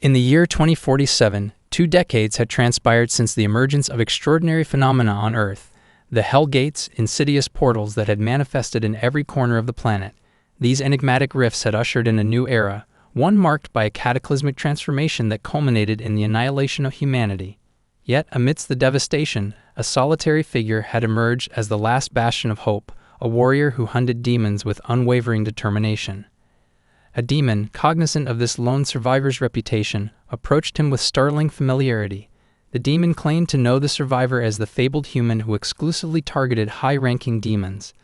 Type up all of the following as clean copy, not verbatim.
In the year 2047, 2 decades had transpired since the emergence of extraordinary phenomena on Earth, the Hell Gates, insidious portals that had manifested in every corner of the planet. These enigmatic rifts had ushered in a new era, one marked by a cataclysmic transformation that culminated in the annihilation of humanity. Yet, amidst the devastation, a solitary figure had emerged as the last bastion of hope, a warrior who hunted demons with unwavering determination. A demon, cognizant of this lone survivor's reputation, approached him with startling familiarity. The demon claimed to know the survivor as the fabled human who exclusively targeted high-ranking demons.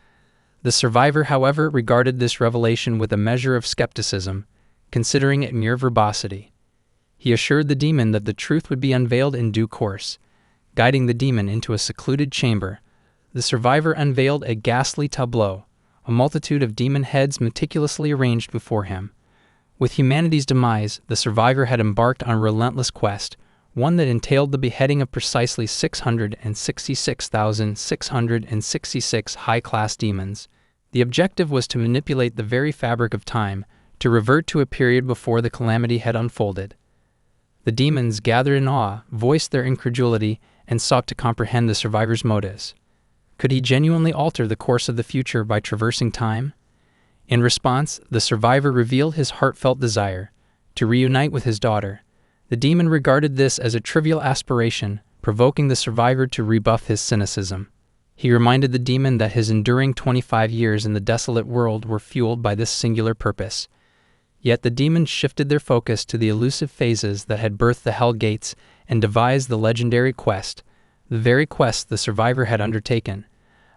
The survivor, however, regarded this revelation with a measure of skepticism, considering it mere verbosity. He assured the demon that the truth would be unveiled in due course. Guiding the demon into a secluded chamber, the survivor unveiled a ghastly tableau, a multitude of demon heads meticulously arranged before him. With humanity's demise, the survivor had embarked on a relentless quest, one that entailed the beheading of precisely 666,666 high-class demons. The objective was to manipulate the very fabric of time, to revert to a period before the calamity had unfolded. The demons, gathered in awe, voiced their incredulity and sought to comprehend the survivor's motives. Could he genuinely alter the course of the future by traversing time? In response, the survivor revealed his heartfelt desire to reunite with his daughter. The demon regarded this as a trivial aspiration, provoking the survivor to rebuff his cynicism. He reminded the demon that his enduring 25 years in the desolate world were fueled by this singular purpose. Yet the demons shifted their focus to the elusive phases that had birthed the Hell Gates and devised the legendary quest, the very quest the survivor had undertaken.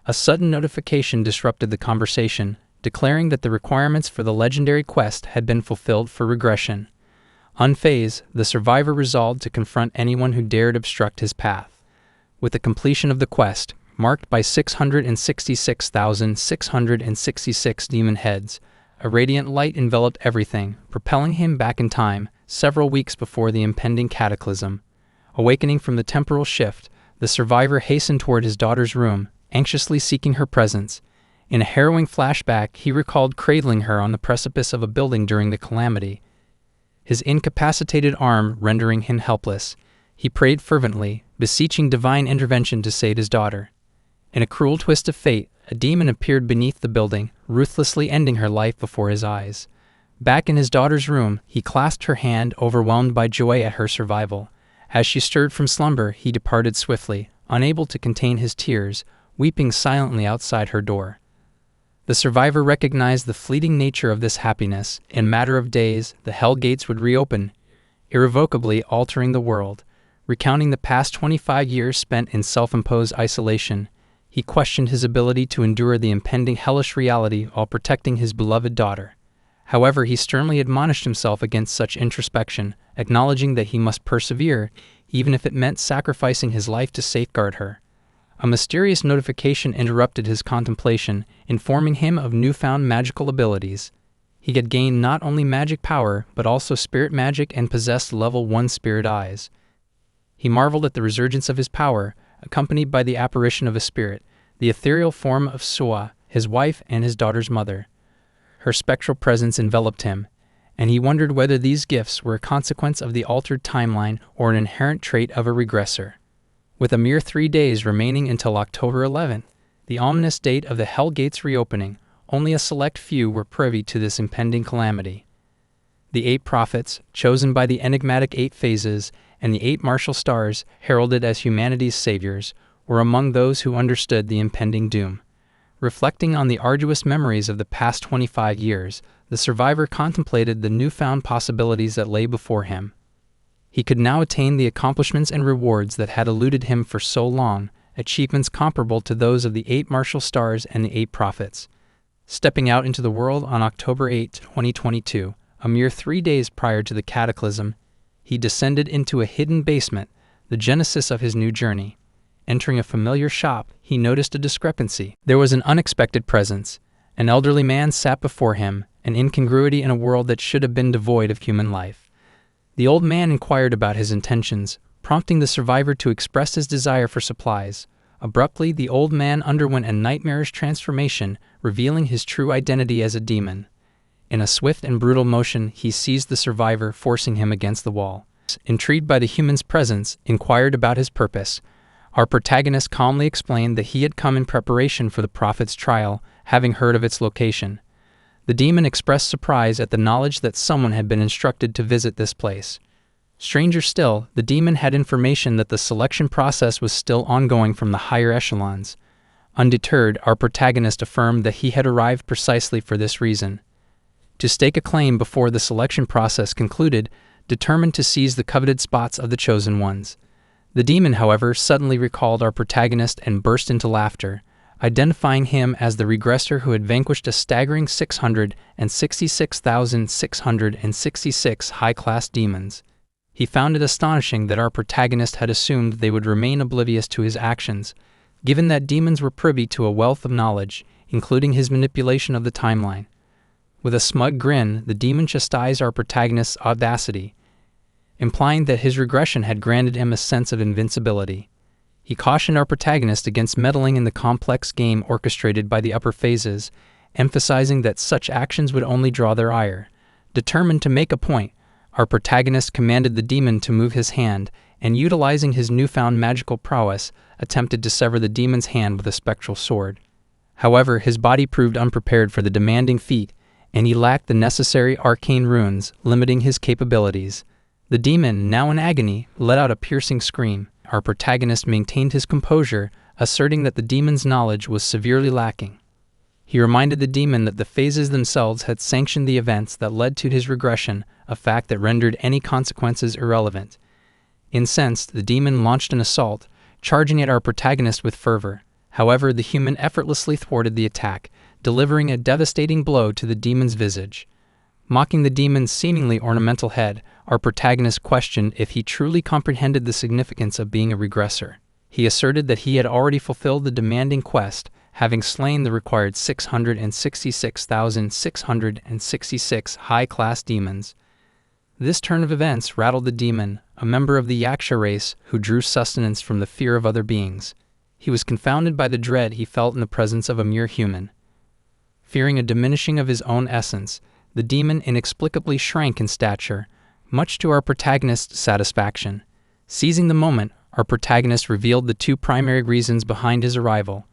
A sudden notification disrupted the conversation, declaring that the requirements for the legendary quest had been fulfilled for regression. Unfazed, the survivor resolved to confront anyone who dared obstruct his path. With the completion of the quest, marked by 666,666 demon heads, a radiant light enveloped everything, propelling him back in time, several weeks before the impending cataclysm. Awakening from the temporal shift, the survivor hastened toward his daughter's room, anxiously seeking her presence. In a harrowing flashback, he recalled cradling her on the precipice of a building during the calamity, his incapacitated arm rendering him helpless. He prayed fervently, beseeching divine intervention to save his daughter. In a cruel twist of fate, a demon appeared beneath the building, ruthlessly ending her life before his eyes. Back in his daughter's room, he clasped her hand, overwhelmed by joy at her survival. As she stirred from slumber, he departed swiftly, unable to contain his tears, weeping silently outside her door. The survivor recognized the fleeting nature of this happiness. In a matter of days, the Hell Gates would reopen, irrevocably altering the world. Recounting the past 25 years spent in self-imposed isolation, he questioned his ability to endure the impending hellish reality while protecting his beloved daughter. However, he sternly admonished himself against such introspection, acknowledging that he must persevere, even if it meant sacrificing his life to safeguard her. A mysterious notification interrupted his contemplation, informing him of newfound magical abilities. He had gained not only magic power, but also spirit magic and possessed level 1 spirit eyes. He marveled at the resurgence of his power, accompanied by the apparition of a spirit, the ethereal form of Suwa, his wife and his daughter's mother. Her spectral presence enveloped him, and he wondered whether these gifts were a consequence of the altered timeline or an inherent trait of a regressor. With a mere 3 days remaining until October 11th, the ominous date of the Hell Gates reopening, only a select few were privy to this impending calamity. The 8 prophets, chosen by the enigmatic 8 phases, and the 8 martial stars, heralded as humanity's saviors, were among those who understood the impending doom. Reflecting on the arduous memories of the past 25 years, the survivor contemplated the newfound possibilities that lay before him. He could now attain the accomplishments and rewards that had eluded him for so long, achievements comparable to those of the 8 martial stars and the 8 prophets. Stepping out into the world on October 8, 2022, a mere 3 days prior to the cataclysm, he descended into a hidden basement, the genesis of his new journey. Entering a familiar shop, he noticed a discrepancy. There was an unexpected presence. An elderly man sat before him, an incongruity in a world that should have been devoid of human life. The old man inquired about his intentions, prompting the survivor to express his desire for supplies. Abruptly, the old man underwent a nightmarish transformation, revealing his true identity as a demon. In a swift and brutal motion, he seized the survivor, forcing him against the wall. Intrigued by the human's presence, inquired about his purpose. Our protagonist calmly explained that he had come in preparation for the prophet's trial, having heard of its location. The demon expressed surprise at the knowledge that someone had been instructed to visit this place. Stranger still, the demon had information that the selection process was still ongoing from the higher echelons. Undeterred, our protagonist affirmed that he had arrived precisely for this reason: to stake a claim before the selection process concluded, determined to seize the coveted spots of the chosen ones. The demon, however, suddenly recalled our protagonist and burst into laughter, identifying him as the regressor who had vanquished a staggering 666,666 high-class demons. He found it astonishing that our protagonist had assumed they would remain oblivious to his actions, given that demons were privy to a wealth of knowledge, including his manipulation of the timeline. With a smug grin, the demon chastised our protagonist's audacity, implying that his regression had granted him a sense of invincibility. He cautioned our protagonist against meddling in the complex game orchestrated by the upper phases, emphasizing that such actions would only draw their ire. Determined to make a point, our protagonist commanded the demon to move his hand, and utilizing his newfound magical prowess, attempted to sever the demon's hand with a spectral sword. However, his body proved unprepared for the demanding feat, and he lacked the necessary arcane runes, limiting his capabilities. The demon, now in agony, let out a piercing scream. Our protagonist maintained his composure, asserting that the demon's knowledge was severely lacking. He reminded the demon that the phases themselves had sanctioned the events that led to his regression, a fact that rendered any consequences irrelevant. Incensed, the demon launched an assault, charging at our protagonist with fervor. However, the human effortlessly thwarted the attack, delivering a devastating blow to the demon's visage. Mocking the demon's seemingly ornamental head, our protagonist questioned if he truly comprehended the significance of being a regressor. He asserted that he had already fulfilled the demanding quest, having slain the required 666,666 high-class demons. This turn of events rattled the demon, a member of the yaka race who drew sustenance from the fear of other beings. He was confounded by the dread he felt in the presence of a mere human. Fearing a diminishing of his own essence, the demon inexplicably shrank in stature, much to our protagonist's satisfaction. Seizing the moment, our protagonist revealed the two primary reasons behind his arrival.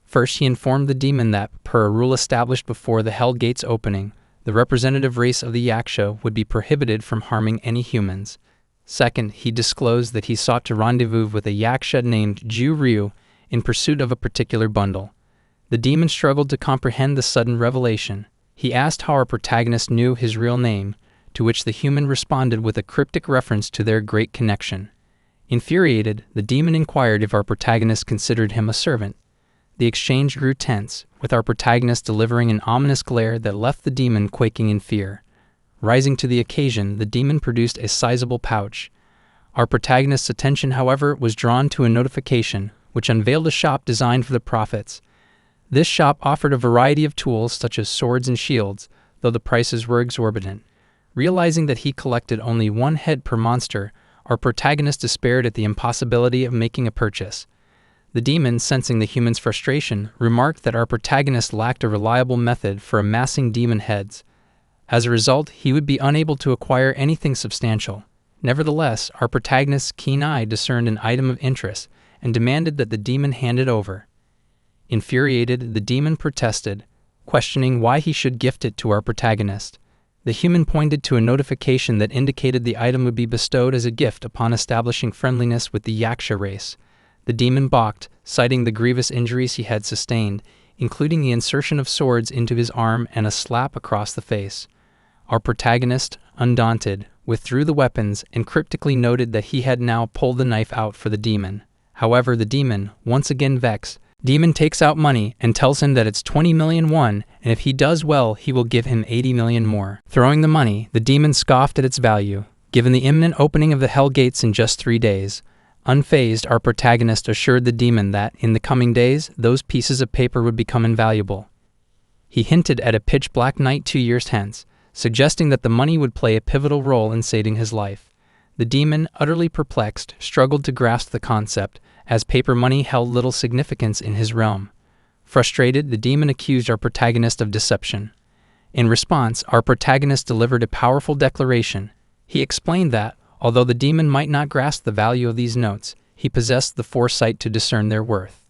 First, he informed the demon that, per a rule established before the Hell Gate's opening, the representative race of the Yaksha would be prohibited from harming any humans. Second, he disclosed that he sought to rendezvous with a Yaksha named Ju Ryu in pursuit of a particular bundle. The demon struggled to comprehend the sudden revelation. He asked how our protagonist knew his real name, to which the human responded with a cryptic reference to their great connection. Infuriated, the demon inquired if our protagonist considered him a servant. The exchange grew tense, with our protagonist delivering an ominous glare that left the demon quaking in fear. Rising to the occasion, the demon produced a sizable pouch. Our protagonist's attention, however, was drawn to a notification, which unveiled a shop designed for the prophets. This shop offered a variety of tools such as swords and shields, though the prices were exorbitant. Realizing that he collected only one head per monster, our protagonist despaired at the impossibility of making a purchase. The demon, sensing the human's frustration, remarked that our protagonist lacked a reliable method for amassing demon heads. As a result, he would be unable to acquire anything substantial. Nevertheless, our protagonist's keen eye discerned an item of interest and demanded that the demon hand it over. Infuriated, the demon protested, questioning why he should gift it to our protagonist. The human pointed to a notification that indicated the item would be bestowed as a gift upon establishing friendliness with the Yaksha race. The demon balked, citing the grievous injuries he had sustained, including the insertion of swords into his arm and a slap across the face. Our protagonist, undaunted, withdrew the weapons and cryptically noted that he had now pulled the knife out for the demon. However, the demon, once again vexed, takes out money and tells him that it's 20 million won, and if he does well, he will give him 80 million more. Throwing the money, the demon scoffed at its value, given the imminent opening of the Hell Gates in just 3 days. Unfazed, our protagonist assured the demon that, in the coming days, those pieces of paper would become invaluable. He hinted at a pitch-black night 2 years hence, suggesting that the money would play a pivotal role in saving his life. The demon, utterly perplexed, struggled to grasp the concept, as paper money held little significance in his realm. Frustrated, the demon accused our protagonist of deception. In response, our protagonist delivered a powerful declaration. He explained that, although the demon might not grasp the value of these notes, he possessed the foresight to discern their worth.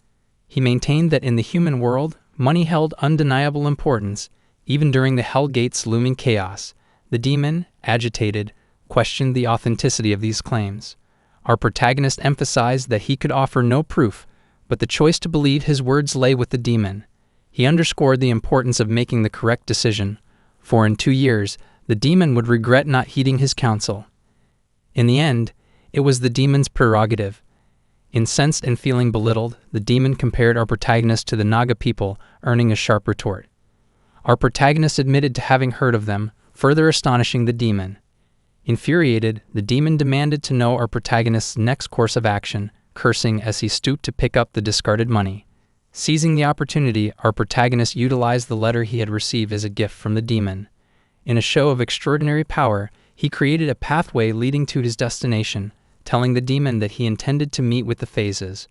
He maintained that in the human world, money held undeniable importance, even during the Hell Gate's looming chaos. The demon, agitated, questioned the authenticity of these claims. Our protagonist emphasized that he could offer no proof, but the choice to believe his words lay with the demon. He underscored the importance of making the correct decision, for in 2 years, the demon would regret not heeding his counsel. In the end, it was the demon's prerogative. Incensed and feeling belittled, the demon compared our protagonist to the Naga people, earning a sharp retort. Our protagonist admitted to having heard of them, further astonishing the demon. Infuriated, the demon demanded to know our protagonist's next course of action, cursing as he stooped to pick up the discarded money. Seizing the opportunity, our protagonist utilized the letter he had received as a gift from the demon. In a show of extraordinary power, he created a pathway leading to his destination, telling the demon that he intended to meet with the phases.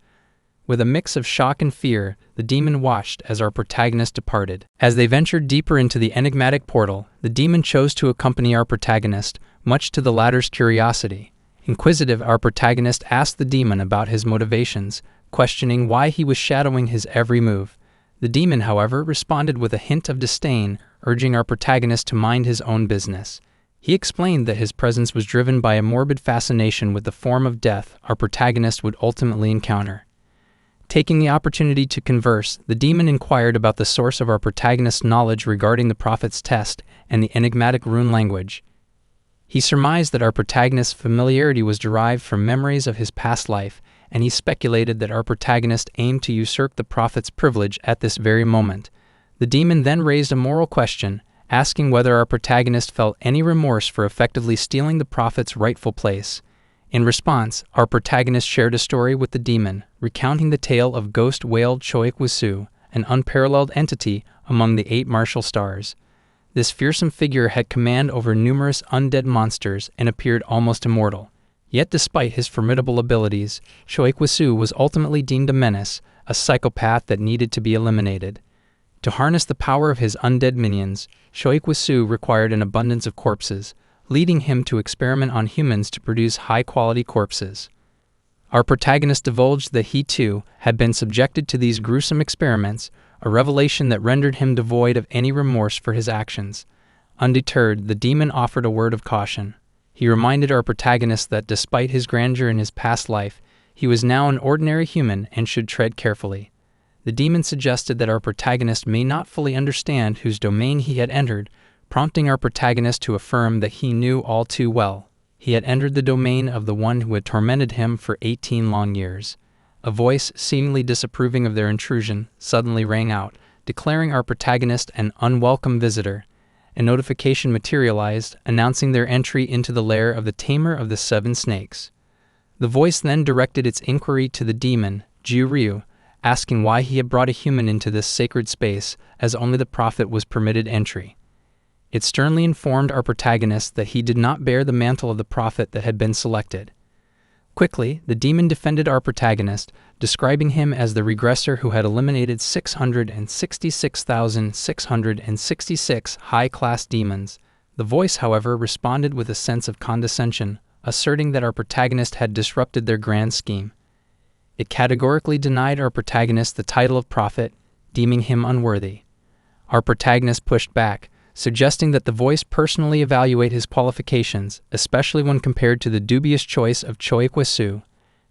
With a mix of shock and fear, the demon watched as our protagonist departed. As they ventured deeper into the enigmatic portal, the demon chose to accompany our protagonist, much to the latter's curiosity. Inquisitive, our protagonist asked the demon about his motivations, questioning why he was shadowing his every move. The demon, however, responded with a hint of disdain, urging our protagonist to mind his own business. He explained that his presence was driven by a morbid fascination with the form of death our protagonist would ultimately encounter. Taking the opportunity to converse, the demon inquired about the source of our protagonist's knowledge regarding the prophet's test and the enigmatic rune language. He surmised that our protagonist's familiarity was derived from memories of his past life, and he speculated that our protagonist aimed to usurp the prophet's privilege at this very moment. The demon then raised a moral question, asking whether our protagonist felt any remorse for effectively stealing the prophet's rightful place. In response, our protagonist shared a story with the demon, recounting the tale of ghost whaled Choikwasu, an unparalleled entity among the 8 martial stars. This fearsome figure had command over numerous undead monsters and appeared almost immortal. Yet despite his formidable abilities, Choikwasu was ultimately deemed a menace, a psychopath that needed to be eliminated. To harness the power of his undead minions, Choikwasu required an abundance of corpses, leading him to experiment on humans to produce high-quality corpses. Our protagonist divulged that he, too, had been subjected to these gruesome experiments, a revelation that rendered him devoid of any remorse for his actions. Undeterred, the demon offered a word of caution. He reminded our protagonist that despite his grandeur in his past life, he was now an ordinary human and should tread carefully. The demon suggested that our protagonist may not fully understand whose domain he had entered, prompting our protagonist to affirm that he knew all too well. He had entered the domain of the one who had tormented him for 18 long years. A voice, seemingly disapproving of their intrusion, suddenly rang out, declaring our protagonist an unwelcome visitor. A notification materialized, announcing their entry into the lair of the tamer of the 7 snakes. The voice then directed its inquiry to the demon, Jiu-Ryu, asking why he had brought a human into this sacred space, as only the prophet was permitted entry. It sternly informed our protagonist that he did not bear the mantle of the prophet that had been selected. Quickly, the demon defended our protagonist, describing him as the regressor who had eliminated 666,666 high-class demons. The voice, however, responded with a sense of condescension, asserting that our protagonist had disrupted their grand scheme. It categorically denied our protagonist the title of prophet, deeming him unworthy. Our protagonist pushed back, suggesting that the voice personally evaluate his qualifications, especially when compared to the dubious choice of Choikwasu.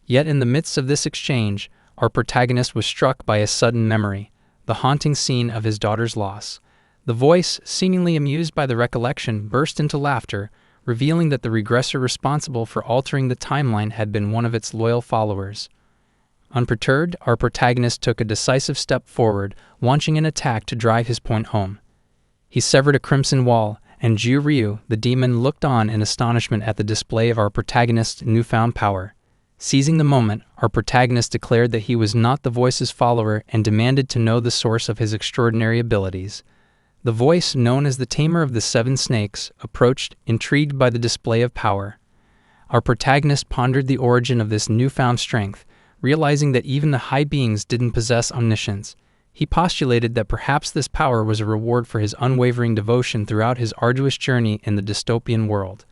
Yet in the midst of this exchange, our protagonist was struck by a sudden memory, the haunting scene of his daughter's loss. The voice, seemingly amused by the recollection, burst into laughter, revealing that the regressor responsible for altering the timeline had been one of its loyal followers. Unperturbed, our protagonist took a decisive step forward, launching an attack to drive his point home. He severed a crimson wall, and Jiu-Ryu, the demon, looked on in astonishment at the display of our protagonist's newfound power. Seizing the moment, our protagonist declared that he was not the voice's follower and demanded to know the source of his extraordinary abilities. The voice, known as the tamer of the 7 snakes, approached, intrigued by the display of power. Our protagonist pondered the origin of this newfound strength, realizing that even the high beings didn't possess omniscience. He postulated that perhaps this power was a reward for his unwavering devotion throughout his arduous journey in the dystopian world.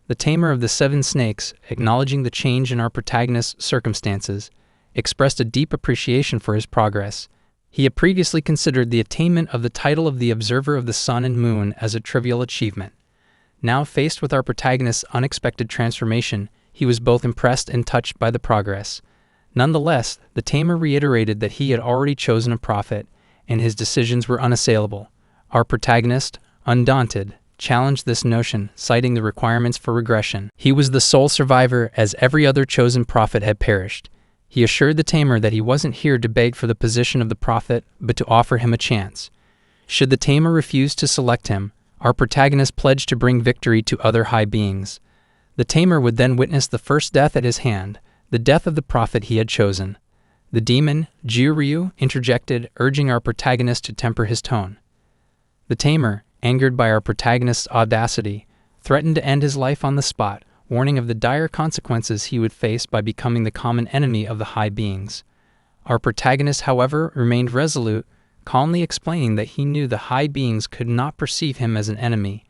The tamer of the seven snakes, acknowledging the change in our protagonist's circumstances, expressed a deep appreciation for his progress. He had previously considered the attainment of the title of the Observer of the Sun and Moon as a trivial achievement. Now, faced with our protagonist's unexpected transformation, he was both impressed and touched by the progress. Nonetheless, the tamer reiterated that he had already chosen a prophet, and his decisions were unassailable. Our protagonist, undaunted, challenged this notion, citing the requirements for regression. He was the sole survivor, as every other chosen prophet had perished. He assured the tamer that he wasn't here to beg for the position of the prophet, but to offer him a chance. Should the tamer refuse to select him, our protagonist pledged to bring victory to other high beings. The tamer would then witness the first death at his hand, the death of the prophet he had chosen. The demon, Jiu-Ryu, interjected, urging our protagonist to temper his tone. The tamer, angered by our protagonist's audacity, threatened to end his life on the spot, warning of the dire consequences he would face by becoming the common enemy of the high beings. Our protagonist, however, remained resolute, calmly explaining that he knew the high beings could not perceive him as an enemy,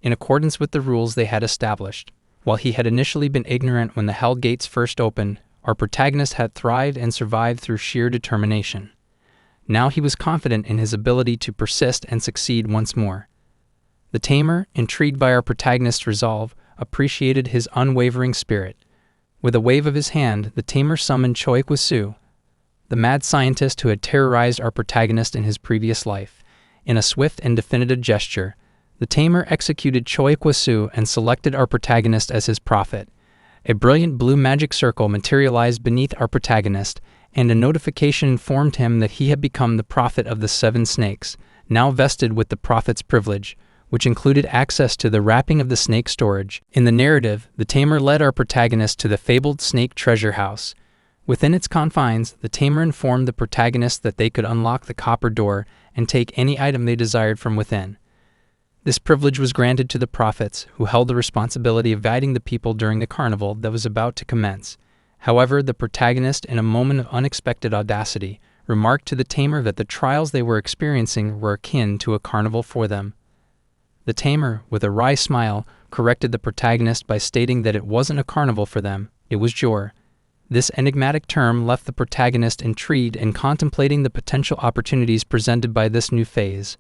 in accordance with the rules they had established. While he had initially been ignorant when the hell gates first opened, our protagonist had thrived and survived through sheer determination. Now he was confident in his ability to persist and succeed once more. The tamer, intrigued by our protagonist's resolve, appreciated his unwavering spirit. With a wave of his hand, the tamer summoned Choi Kwasu, the mad scientist who had terrorized our protagonist in his previous life. In a swift and definitive gesture, the tamer executed Choi Kwasu and selected our protagonist as his prophet. A brilliant blue magic circle materialized beneath our protagonist, and a notification informed him that he had become the prophet of the seven snakes, now vested with the prophet's privilege, which included access to the wrapping of the snake storage. In the narrative, the tamer led our protagonist to the fabled snake treasure house. Within its confines, the tamer informed the protagonist that they could unlock the copper door and take any item they desired from within. This privilege was granted to the prophets, who held the responsibility of guiding the people during the carnival that was about to commence. However, the protagonist, in a moment of unexpected audacity, remarked to the tamer that the trials they were experiencing were akin to a carnival for them. The tamer, with a wry smile, corrected the protagonist by stating that it wasn't a carnival for them, it was Jor. This enigmatic term left the protagonist intrigued and contemplating the potential opportunities presented by this new phase.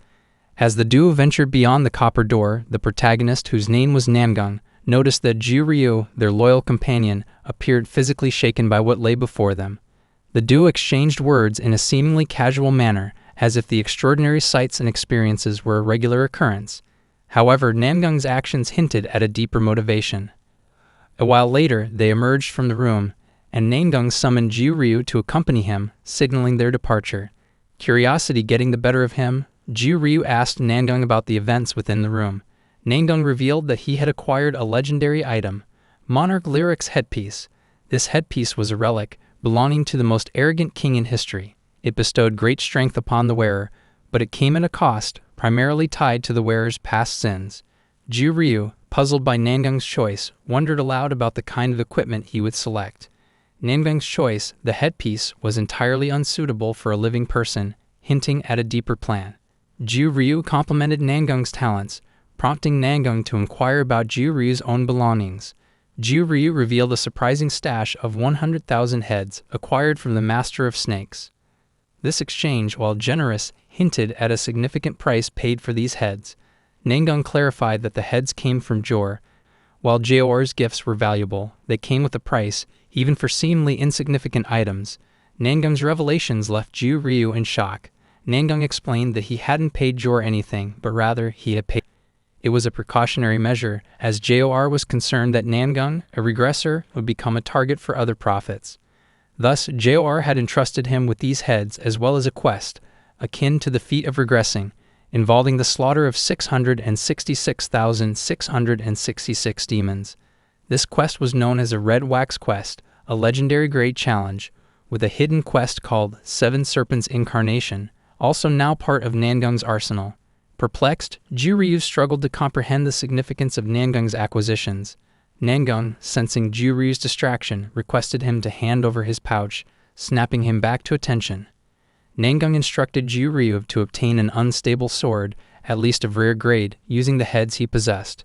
As the duo ventured beyond the copper door, the protagonist, whose name was Namyung, noticed that Jiu-Ryu, their loyal companion, appeared physically shaken by what lay before them. The duo exchanged words in a seemingly casual manner, as if the extraordinary sights and experiences were a regular occurrence. However, Namyung's actions hinted at a deeper motivation. A while later, they emerged from the room, and Namyung summoned Jiu-Ryu to accompany him, signaling their departure. Curiosity getting the better of him, Jiu-Ryu asked Namyung about the events within the room. Namyung revealed that he had acquired a legendary item, Monarch Lyric's headpiece. This headpiece was a relic, belonging to the most arrogant king in history. It bestowed great strength upon the wearer, but it came at a cost, primarily tied to the wearer's past sins. Jiu-Ryu, puzzled by Namyung's choice, wondered aloud about the kind of equipment he would select. Namyung's choice, the headpiece, was entirely unsuitable for a living person, hinting at a deeper plan. Jiu-Ryu complimented Namyung's talents, prompting Namyung to inquire about Jiu-Ryu's own belongings. Jiu-Ryu revealed a surprising stash of 100,000 heads acquired from the Master of Snakes. This exchange, while generous, hinted at a significant price paid for these heads. Namyung clarified that the heads came from Jor. While Jor's gifts were valuable, they came with a price, even for seemingly insignificant items. Namyung's revelations left Jiu-Ryu in shock. Namyung explained that he hadn't paid Jor anything, but rather he had paid. It was a precautionary measure, as Jor was concerned that Namyung, a regressor, would become a target for other prophets. Thus, Jor had entrusted him with these heads as well as a quest, akin to the feat of regressing, involving the slaughter of 666,666 demons. This quest was known as a Red Wax Quest, a legendary grade challenge, with a hidden quest called Seven Serpents Incarnation, also now part of Namyung's arsenal. Perplexed, Jiu-Ryu struggled to comprehend the significance of Namyung's acquisitions. Namyung, sensing Jiu-Ryu's distraction, requested him to hand over his pouch, snapping him back to attention. Namyung instructed Ju-ryu to obtain an unstable sword, at least of rare grade, using the heads he possessed.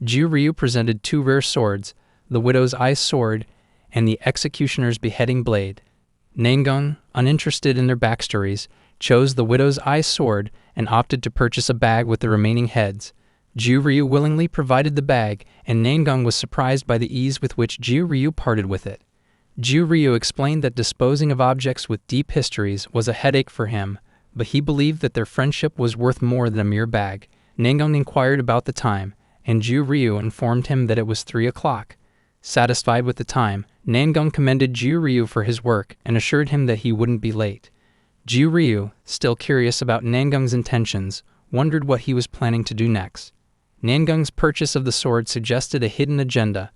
Ju-ryu presented 2 rare swords, the Widow's Eye sword and the Executioner's beheading blade. Namyung, uninterested in their backstories, chose the Widow's Eye sword and opted to purchase a bag with the remaining heads. Ju-ryu willingly provided the bag, and Namyung was surprised by the ease with which Ju-ryu parted with it. Ju-ryu explained that disposing of objects with deep histories was a headache for him, but he believed that their friendship was worth more than a mere bag. Namyung inquired about the time, and Ju-ryu informed him that it was 3 o'clock. Satisfied with the time, Namyung commended Ju-ryu for his work and assured him that he wouldn't be late. Ju-ryu, still curious about Namyung's intentions, wondered what he was planning to do next. Namyung's purchase of the sword suggested a hidden agenda,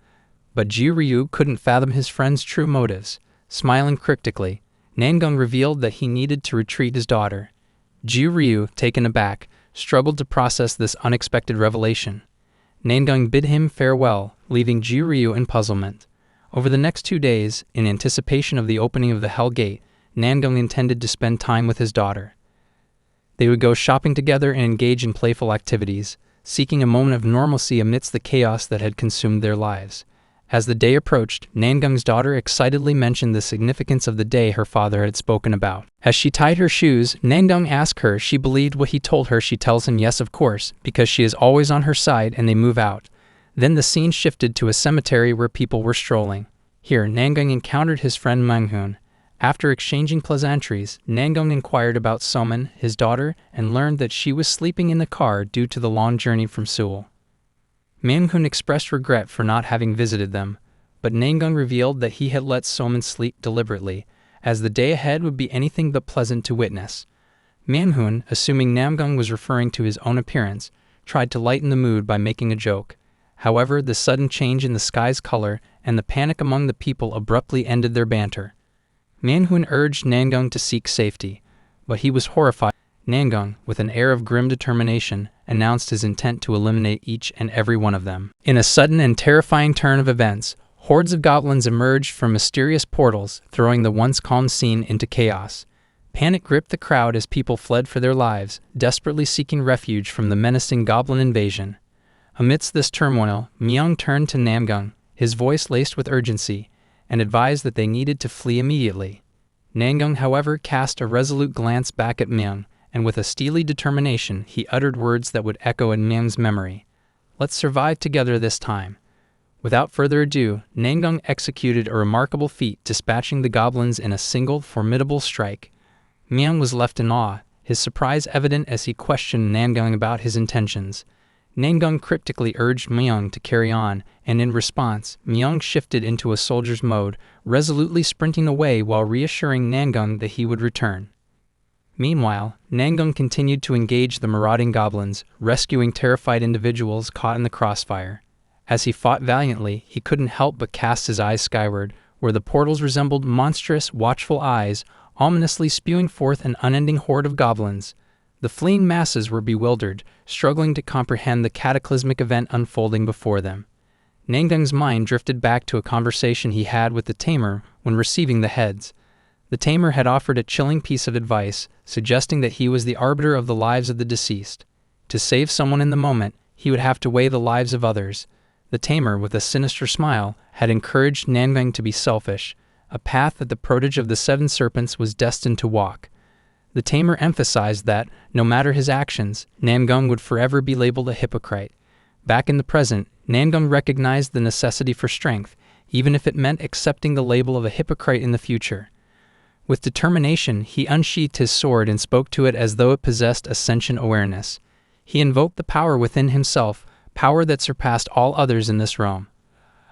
but Ju-ryu couldn't fathom his friend's true motives. Smiling cryptically, Namyung revealed that he needed to retrieve his daughter. Ju-ryu, taken aback, struggled to process this unexpected revelation. Namyung bid him farewell, leaving Ju-ryu in puzzlement. Over the next 2 days, in anticipation of the opening of the Hell Gate, Namyung intended to spend time with his daughter. They would go shopping together and engage in playful activities, seeking a moment of normalcy amidst the chaos that had consumed their lives. As the day approached, Namyung's daughter excitedly mentioned the significance of the day her father had spoken about. As she tied her shoes, Namyung asked her if she believed what he told her. She tells him yes, of course, because she is always on her side, and they move out. Then the scene shifted to a cemetery where people were strolling. Here, Namyung encountered his friend Manhwa. After exchanging pleasantries, Namyung inquired about Somin, his daughter, and learned that she was sleeping in the car due to the long journey from Seoul. Manhwa expressed regret for not having visited them, but Namyung revealed that he had let Somin sleep deliberately, as the day ahead would be anything but pleasant to witness. Manhwa, assuming Namyung was referring to his own appearance, tried to lighten the mood by making a joke. However, the sudden change in the sky's color and the panic among the people abruptly ended their banter. Manhwa urged Namyung to seek safety, but he was horrified. Namyung, with an air of grim determination, announced his intent to eliminate each and every one of them. In a sudden and terrifying turn of events, hordes of goblins emerged from mysterious portals, throwing the once calm scene into chaos. Panic gripped the crowd as people fled for their lives, desperately seeking refuge from the menacing goblin invasion. Amidst this turmoil, Myung turned to Namyung, his voice laced with urgency, and advised that they needed to flee immediately. Namyung, however, cast a resolute glance back at Myung, and with a steely determination, he uttered words that would echo in Myung's memory. "Let's survive together this time." Without further ado, Namyung executed a remarkable feat, dispatching the goblins in a single, formidable strike. Myung was left in awe, his surprise evident as he questioned Namyung about his intentions. Namyung cryptically urged Myung to carry on, and in response, Myung shifted into a soldier's mode, resolutely sprinting away while reassuring Namyung that he would return. Meanwhile, Namyung continued to engage the marauding goblins, rescuing terrified individuals caught in the crossfire. As he fought valiantly, he couldn't help but cast his eyes skyward, where the portals resembled monstrous, watchful eyes, ominously spewing forth an unending horde of goblins. The fleeing masses were bewildered, struggling to comprehend the cataclysmic event unfolding before them. Namyung's mind drifted back to a conversation he had with the tamer when receiving the heads. The tamer had offered a chilling piece of advice, suggesting that he was the arbiter of the lives of the deceased. To save someone in the moment, he would have to weigh the lives of others. The tamer, with a sinister smile, had encouraged Namyung to be selfish, a path that the protege of the 7 serpents was destined to walk. The tamer emphasized that, no matter his actions, Namyung would forever be labeled a hypocrite. Back in the present, Namyung recognized the necessity for strength, even if it meant accepting the label of a hypocrite in the future. With determination, he unsheathed his sword and spoke to it as though it possessed a sentient awareness. He invoked the power within himself, power that surpassed all others in this realm.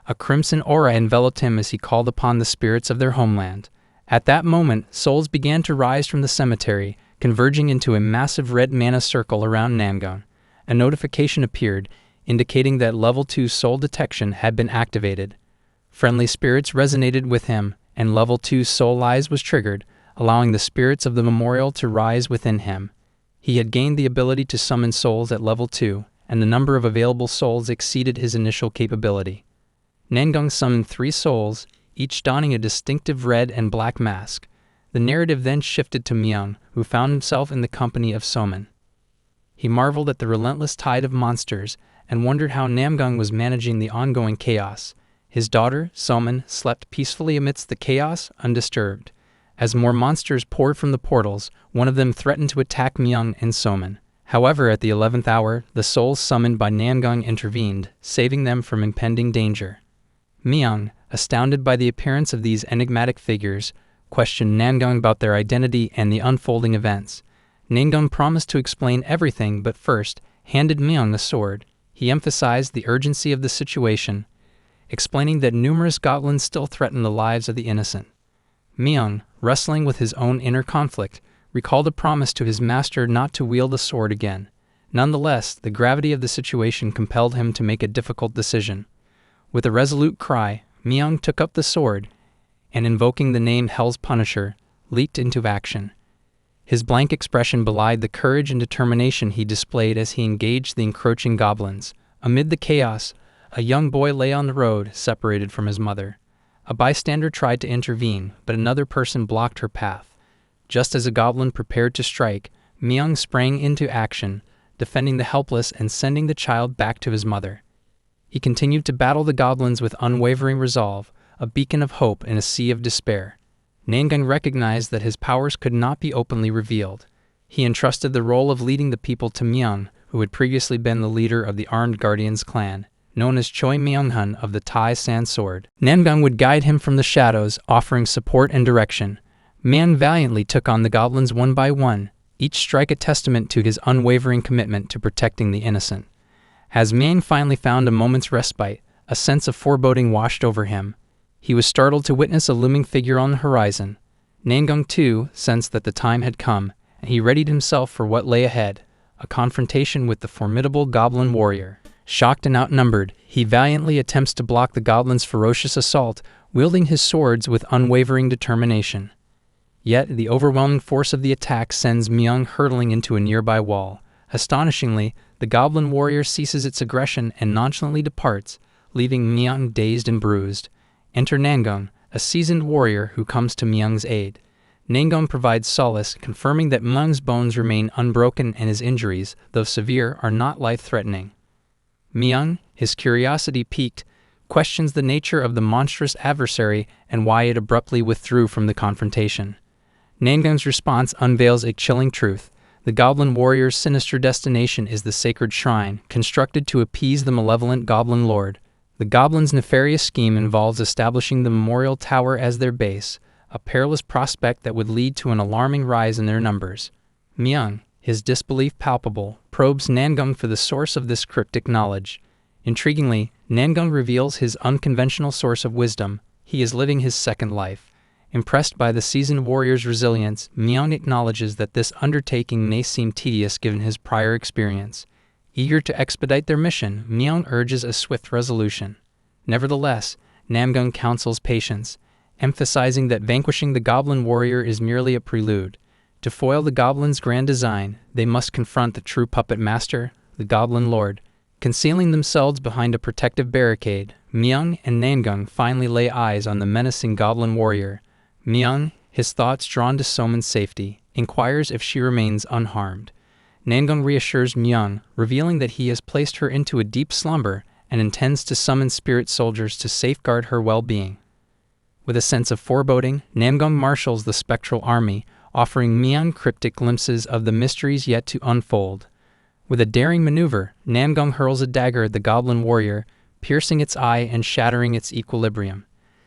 A crimson aura enveloped him as he called upon the spirits of their homeland. At that moment, souls began to rise from the cemetery, converging into a massive red mana circle around Namyung. A notification appeared, indicating that Level 2 soul detection had been activated. Friendly spirits resonated with him, and Level 2 soul eyes was triggered, allowing the spirits of the memorial to rise within him. He had gained the ability to summon souls at Level 2, and the number of available souls exceeded his initial capability. Namyung summoned 3 souls, each donning a distinctive red and black mask. The narrative then shifted to Myung, who found himself in the company of Somin. He marveled at the relentless tide of monsters and wondered how Namgung was managing the ongoing chaos. His daughter, Somin, slept peacefully amidst the chaos, undisturbed. As more monsters poured from the portals, one of them threatened to attack Myung and Somin. However, at the 11th hour, the souls summoned by Namgung intervened, saving them from impending danger. Myung, astounded by the appearance of these enigmatic figures, questioned Namgung about their identity and the unfolding events. Namgung promised to explain everything, but first handed Myung a sword. He emphasized the urgency of the situation, explaining that numerous goblins still threaten the lives of the innocent. Myung, wrestling with his own inner conflict, recalled a promise to his master not to wield the sword again. Nonetheless, the gravity of the situation compelled him to make a difficult decision. With a resolute cry, Myung took up the sword, and invoking the name Hell's Punisher, leaped into action. His blank expression belied the courage and determination he displayed as he engaged the encroaching goblins. Amid the chaos, a young boy lay on the road, separated from his mother. A bystander tried to intervene, but another person blocked her path. Just as a goblin prepared to strike, Myung sprang into action, defending the helpless and sending the child back to his mother. He continued to battle the goblins with unwavering resolve, a beacon of hope in a sea of despair. Namgung recognized that his powers could not be openly revealed. He entrusted the role of leading the people to Myung, who had previously been the leader of the armed guardians clan, known as Choi Myung-hun of the Tai San Sword. Namgung would guide him from the shadows, offering support and direction. Myung valiantly took on the goblins one by one, each strike a testament to his unwavering commitment to protecting the innocent. As Myung finally found a moment's respite, a sense of foreboding washed over him. He was startled to witness a looming figure on the horizon. Namgung, too, sensed that the time had come, and he readied himself for what lay ahead, a confrontation with the formidable goblin warrior. Shocked and outnumbered, he valiantly attempts to block the goblin's ferocious assault, wielding his swords with unwavering determination. Yet, the overwhelming force of the attack sends Myung hurtling into a nearby wall. Astonishingly, the goblin warrior ceases its aggression and nonchalantly departs, leaving Myung dazed and bruised. Enter Namgung, a seasoned warrior who comes to Myung's aid. Namgung provides solace, confirming that Myung's bones remain unbroken and his injuries, though severe, are not life-threatening. Myung, his curiosity piqued, questions the nature of the monstrous adversary and why it abruptly withdrew from the confrontation. Namgung's response unveils a chilling truth. The goblin warrior's sinister destination is the sacred shrine, constructed to appease the malevolent goblin lord. The goblin's nefarious scheme involves establishing the memorial tower as their base, a perilous prospect that would lead to an alarming rise in their numbers. Myung, his disbelief palpable, probes Namgung for the source of this cryptic knowledge. Intriguingly, Namgung reveals his unconventional source of wisdom. He is living his second life. Impressed by the seasoned warrior's resilience, Myung acknowledges that this undertaking may seem tedious given his prior experience. Eager to expedite their mission, Myung urges a swift resolution. Nevertheless, Namgung counsels patience, emphasizing that vanquishing the goblin warrior is merely a prelude. To foil the goblin's grand design, they must confront the true puppet master, the goblin lord. Concealing themselves behind a protective barricade, Myung and Namgung finally lay eyes on the menacing goblin warrior. Myung, his thoughts drawn to Somin's safety, inquires if she remains unharmed. Namgung reassures Myung, revealing that he has placed her into a deep slumber and intends to summon spirit soldiers to safeguard her well-being. With a sense of foreboding, Namgung marshals the spectral army, offering Myung cryptic glimpses of the mysteries yet to unfold. With a daring maneuver, Namgung hurls a dagger at the goblin warrior, piercing its eye and shattering its equilibrium.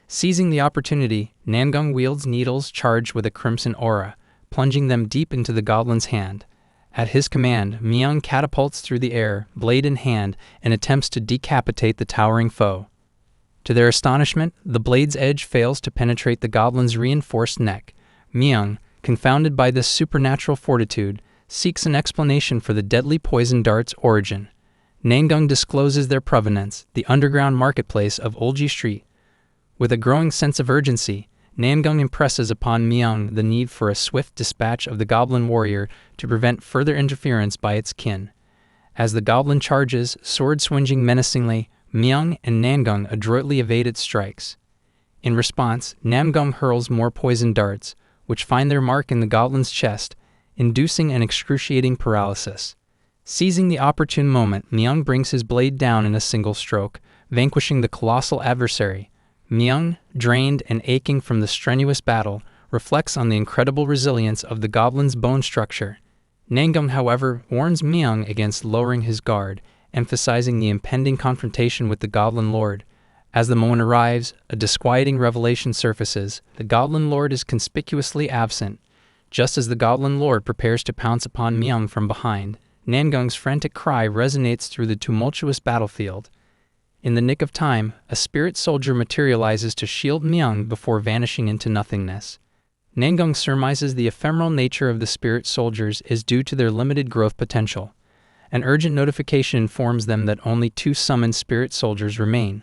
Seizing the opportunity, Namgung wields needles charged with a crimson aura, plunging them deep into the goblin's hand. At his command, Myung catapults through the air, blade in hand, and attempts to decapitate the towering foe. To their astonishment, the blade's edge fails to penetrate the goblin's reinforced neck. Myung, confounded by this supernatural fortitude, seeks an explanation for the deadly poison dart's origin. Namgung discloses their provenance, the underground marketplace of Olji Street. With a growing sense of urgency, Namgung impresses upon Myung the need for a swift dispatch of the goblin warrior to prevent further interference by its kin. As the goblin charges, sword swinging menacingly, Myung and Namgung adroitly evade its strikes. In response, Namgung hurls more poison darts, which find their mark in the goblin's chest, inducing an excruciating paralysis. Seizing the opportune moment, Namyung brings his blade down in a single stroke, vanquishing the colossal adversary. Namyung, drained and aching from the strenuous battle, reflects on the incredible resilience of the goblin's bone structure. Namyung, however, warns Namyung against lowering his guard, emphasizing the impending confrontation with the Goblin Lord. As the moment arrives, a disquieting revelation surfaces. The Goblin Lord is conspicuously absent. Just as the Goblin Lord prepares to pounce upon Namyung from behind, Namyung's frantic cry resonates through the tumultuous battlefield. In the nick of time, a spirit soldier materializes to shield Namyung before vanishing into nothingness. Namyung surmises the ephemeral nature of the spirit soldiers is due to their limited growth potential. An urgent notification informs them that only 2 summoned spirit soldiers remain.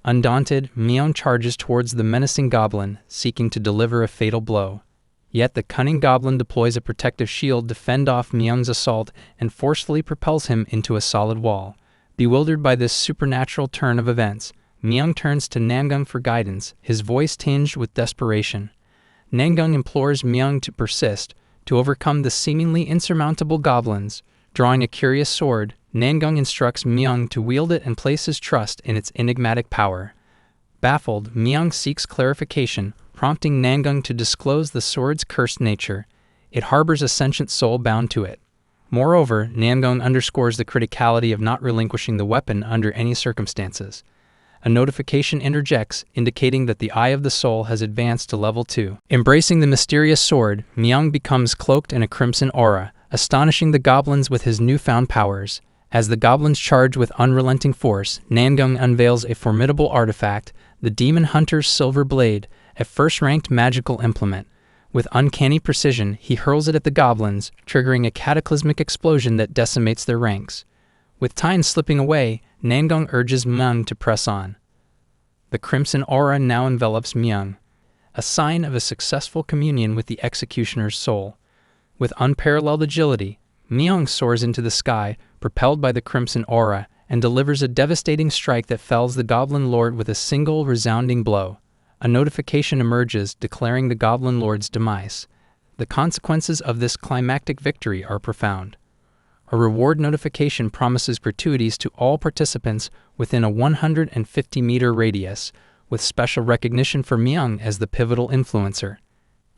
Undaunted, Namyung charges towards the menacing goblin, seeking to deliver a fatal blow. Yet the cunning goblin deploys a protective shield to fend off Namyung's assault and forcefully propels him into a solid wall. Bewildered by this supernatural turn of events, Namyung turns to Namyung for guidance, his voice tinged with desperation. Namyung implores Namyung to persist, to overcome the seemingly insurmountable goblins. Drawing a curious sword, Namyung instructs Namyung to wield it and place his trust in its enigmatic power. Baffled, Namyung seeks clarification, prompting Namyung to disclose the sword's cursed nature. It harbors a sentient soul bound to it. Moreover, Namyung underscores the criticality of not relinquishing the weapon under any circumstances. A notification interjects, indicating that the Eye of the Soul has advanced to level 2. Embracing the mysterious sword, Namyung becomes cloaked in a crimson aura, astonishing the goblins with his newfound powers. As the goblins charge with unrelenting force, Namyung unveils a formidable artifact, the Demon Hunter's Silver Blade, a first-ranked magical implement. With uncanny precision, he hurls it at the goblins, triggering a cataclysmic explosion that decimates their ranks. With time slipping away, Namyung urges Namyung to press on. The crimson aura now envelops Namyung, a sign of a successful communion with the executioner's soul. With unparalleled agility, Namyung soars into the sky, propelled by the crimson aura, and delivers a devastating strike that fells the Goblin Lord with a single resounding blow. A notification emerges declaring the Goblin Lord's demise. The consequences of this climactic victory are profound. A reward notification promises gratuities to all participants within a 150-meter radius, with special recognition for Namyung as the pivotal influencer.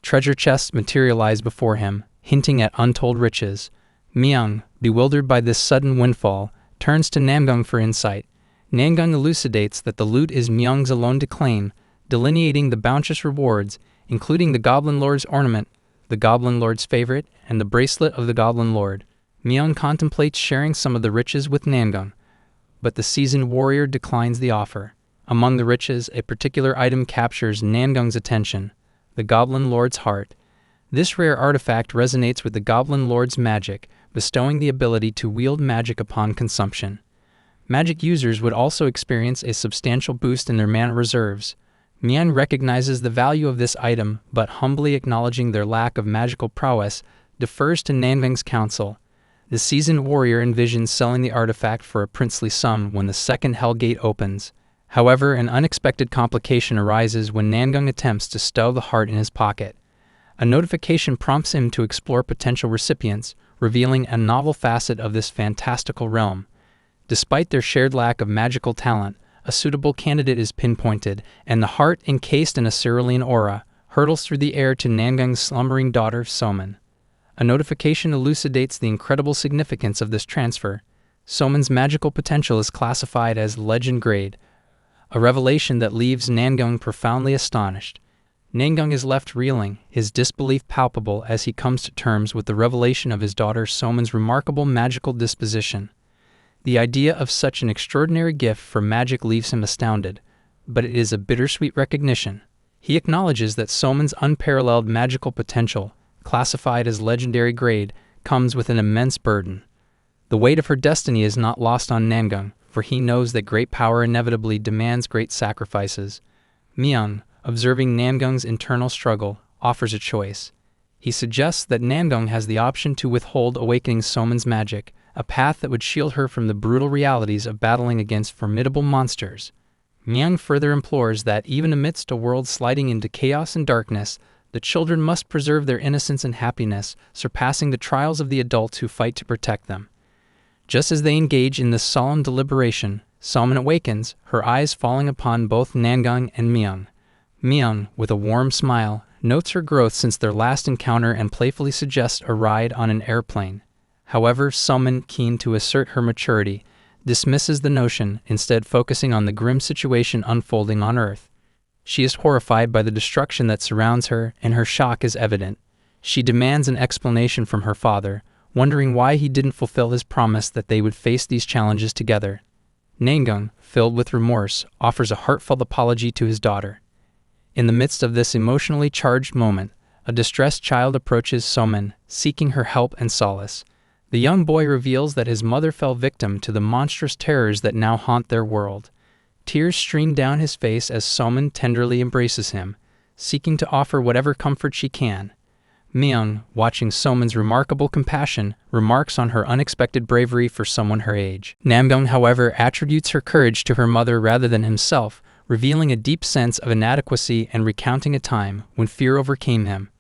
Treasure chests materialize before him, hinting at untold riches. Namyung, bewildered by this sudden windfall, turns to Namyung for insight. Namyung elucidates that the loot is Namyung's alone to claim, delineating the bounteous rewards, including the Goblin Lord's ornament, the Goblin Lord's favorite, and the bracelet of the Goblin Lord. Namyung contemplates sharing some of the riches with Namyung, but the seasoned warrior declines the offer. Among the riches, a particular item captures Namyung's attention, the Goblin Lord's heart. This rare artifact resonates with the Goblin Lord's magic, bestowing the ability to wield magic upon consumption. Magic users would also experience a substantial boost in their mana reserves. Namyung recognizes the value of this item, but humbly acknowledging their lack of magical prowess, defers to Namyung's counsel. The seasoned warrior envisions selling the artifact for a princely sum when the second Hell Gate opens. However, an unexpected complication arises when Namyung attempts to stow the heart in his pocket. A notification prompts him to explore potential recipients, revealing a novel facet of this fantastical realm. Despite their shared lack of magical talent, a suitable candidate is pinpointed, and the heart, encased in a cerulean aura, hurtles through the air to Namyung's slumbering daughter, Soman. A notification elucidates the incredible significance of this transfer. Soman's magical potential is classified as legend grade, a revelation that leaves Namyung profoundly astonished. Namyung is left reeling, his disbelief palpable as he comes to terms with the revelation of his daughter Soman's remarkable magical disposition. The idea of such an extraordinary gift for magic leaves him astounded, but it is a bittersweet recognition. He acknowledges that Soman's unparalleled magical potential, classified as legendary grade, comes with an immense burden. The weight of her destiny is not lost on Namyung, for he knows that great power inevitably demands great sacrifices. Namyung, observing Namyung's internal struggle, offers a choice. He suggests that Namyung has the option to withhold awakening Soman's magic, a path that would shield her from the brutal realities of battling against formidable monsters. Namyung further implores that even amidst a world sliding into chaos and darkness, The children must preserve their innocence and happiness, surpassing the trials of the adults who fight to protect them. Just as they engage in this solemn deliberation, Somin awakens, her eyes falling upon both Namyung and Myung. Myung, with a warm smile, notes her growth since their last encounter and playfully suggests a ride on an airplane. However, Somin, keen to assert her maturity, dismisses the notion, instead focusing on the grim situation unfolding on Earth. She is horrified by the destruction that surrounds her, and her shock is evident. She demands an explanation from her father, wondering why he didn't fulfill his promise that they would face these challenges together. Namyung, filled with remorse, offers a heartfelt apology to his daughter. In the midst of this emotionally charged moment, a distressed child approaches Somin, seeking her help and solace. The young boy reveals that his mother fell victim to the monstrous terrors that now haunt their world. Tears stream down his face as Somin tenderly embraces him, seeking to offer whatever comfort she can. Myung, watching Somin's remarkable compassion, remarks on her unexpected bravery for someone her age. Namyung, however, attributes her courage to her mother rather than himself, revealing a deep sense of inadequacy and recounting a time when fear overcame him.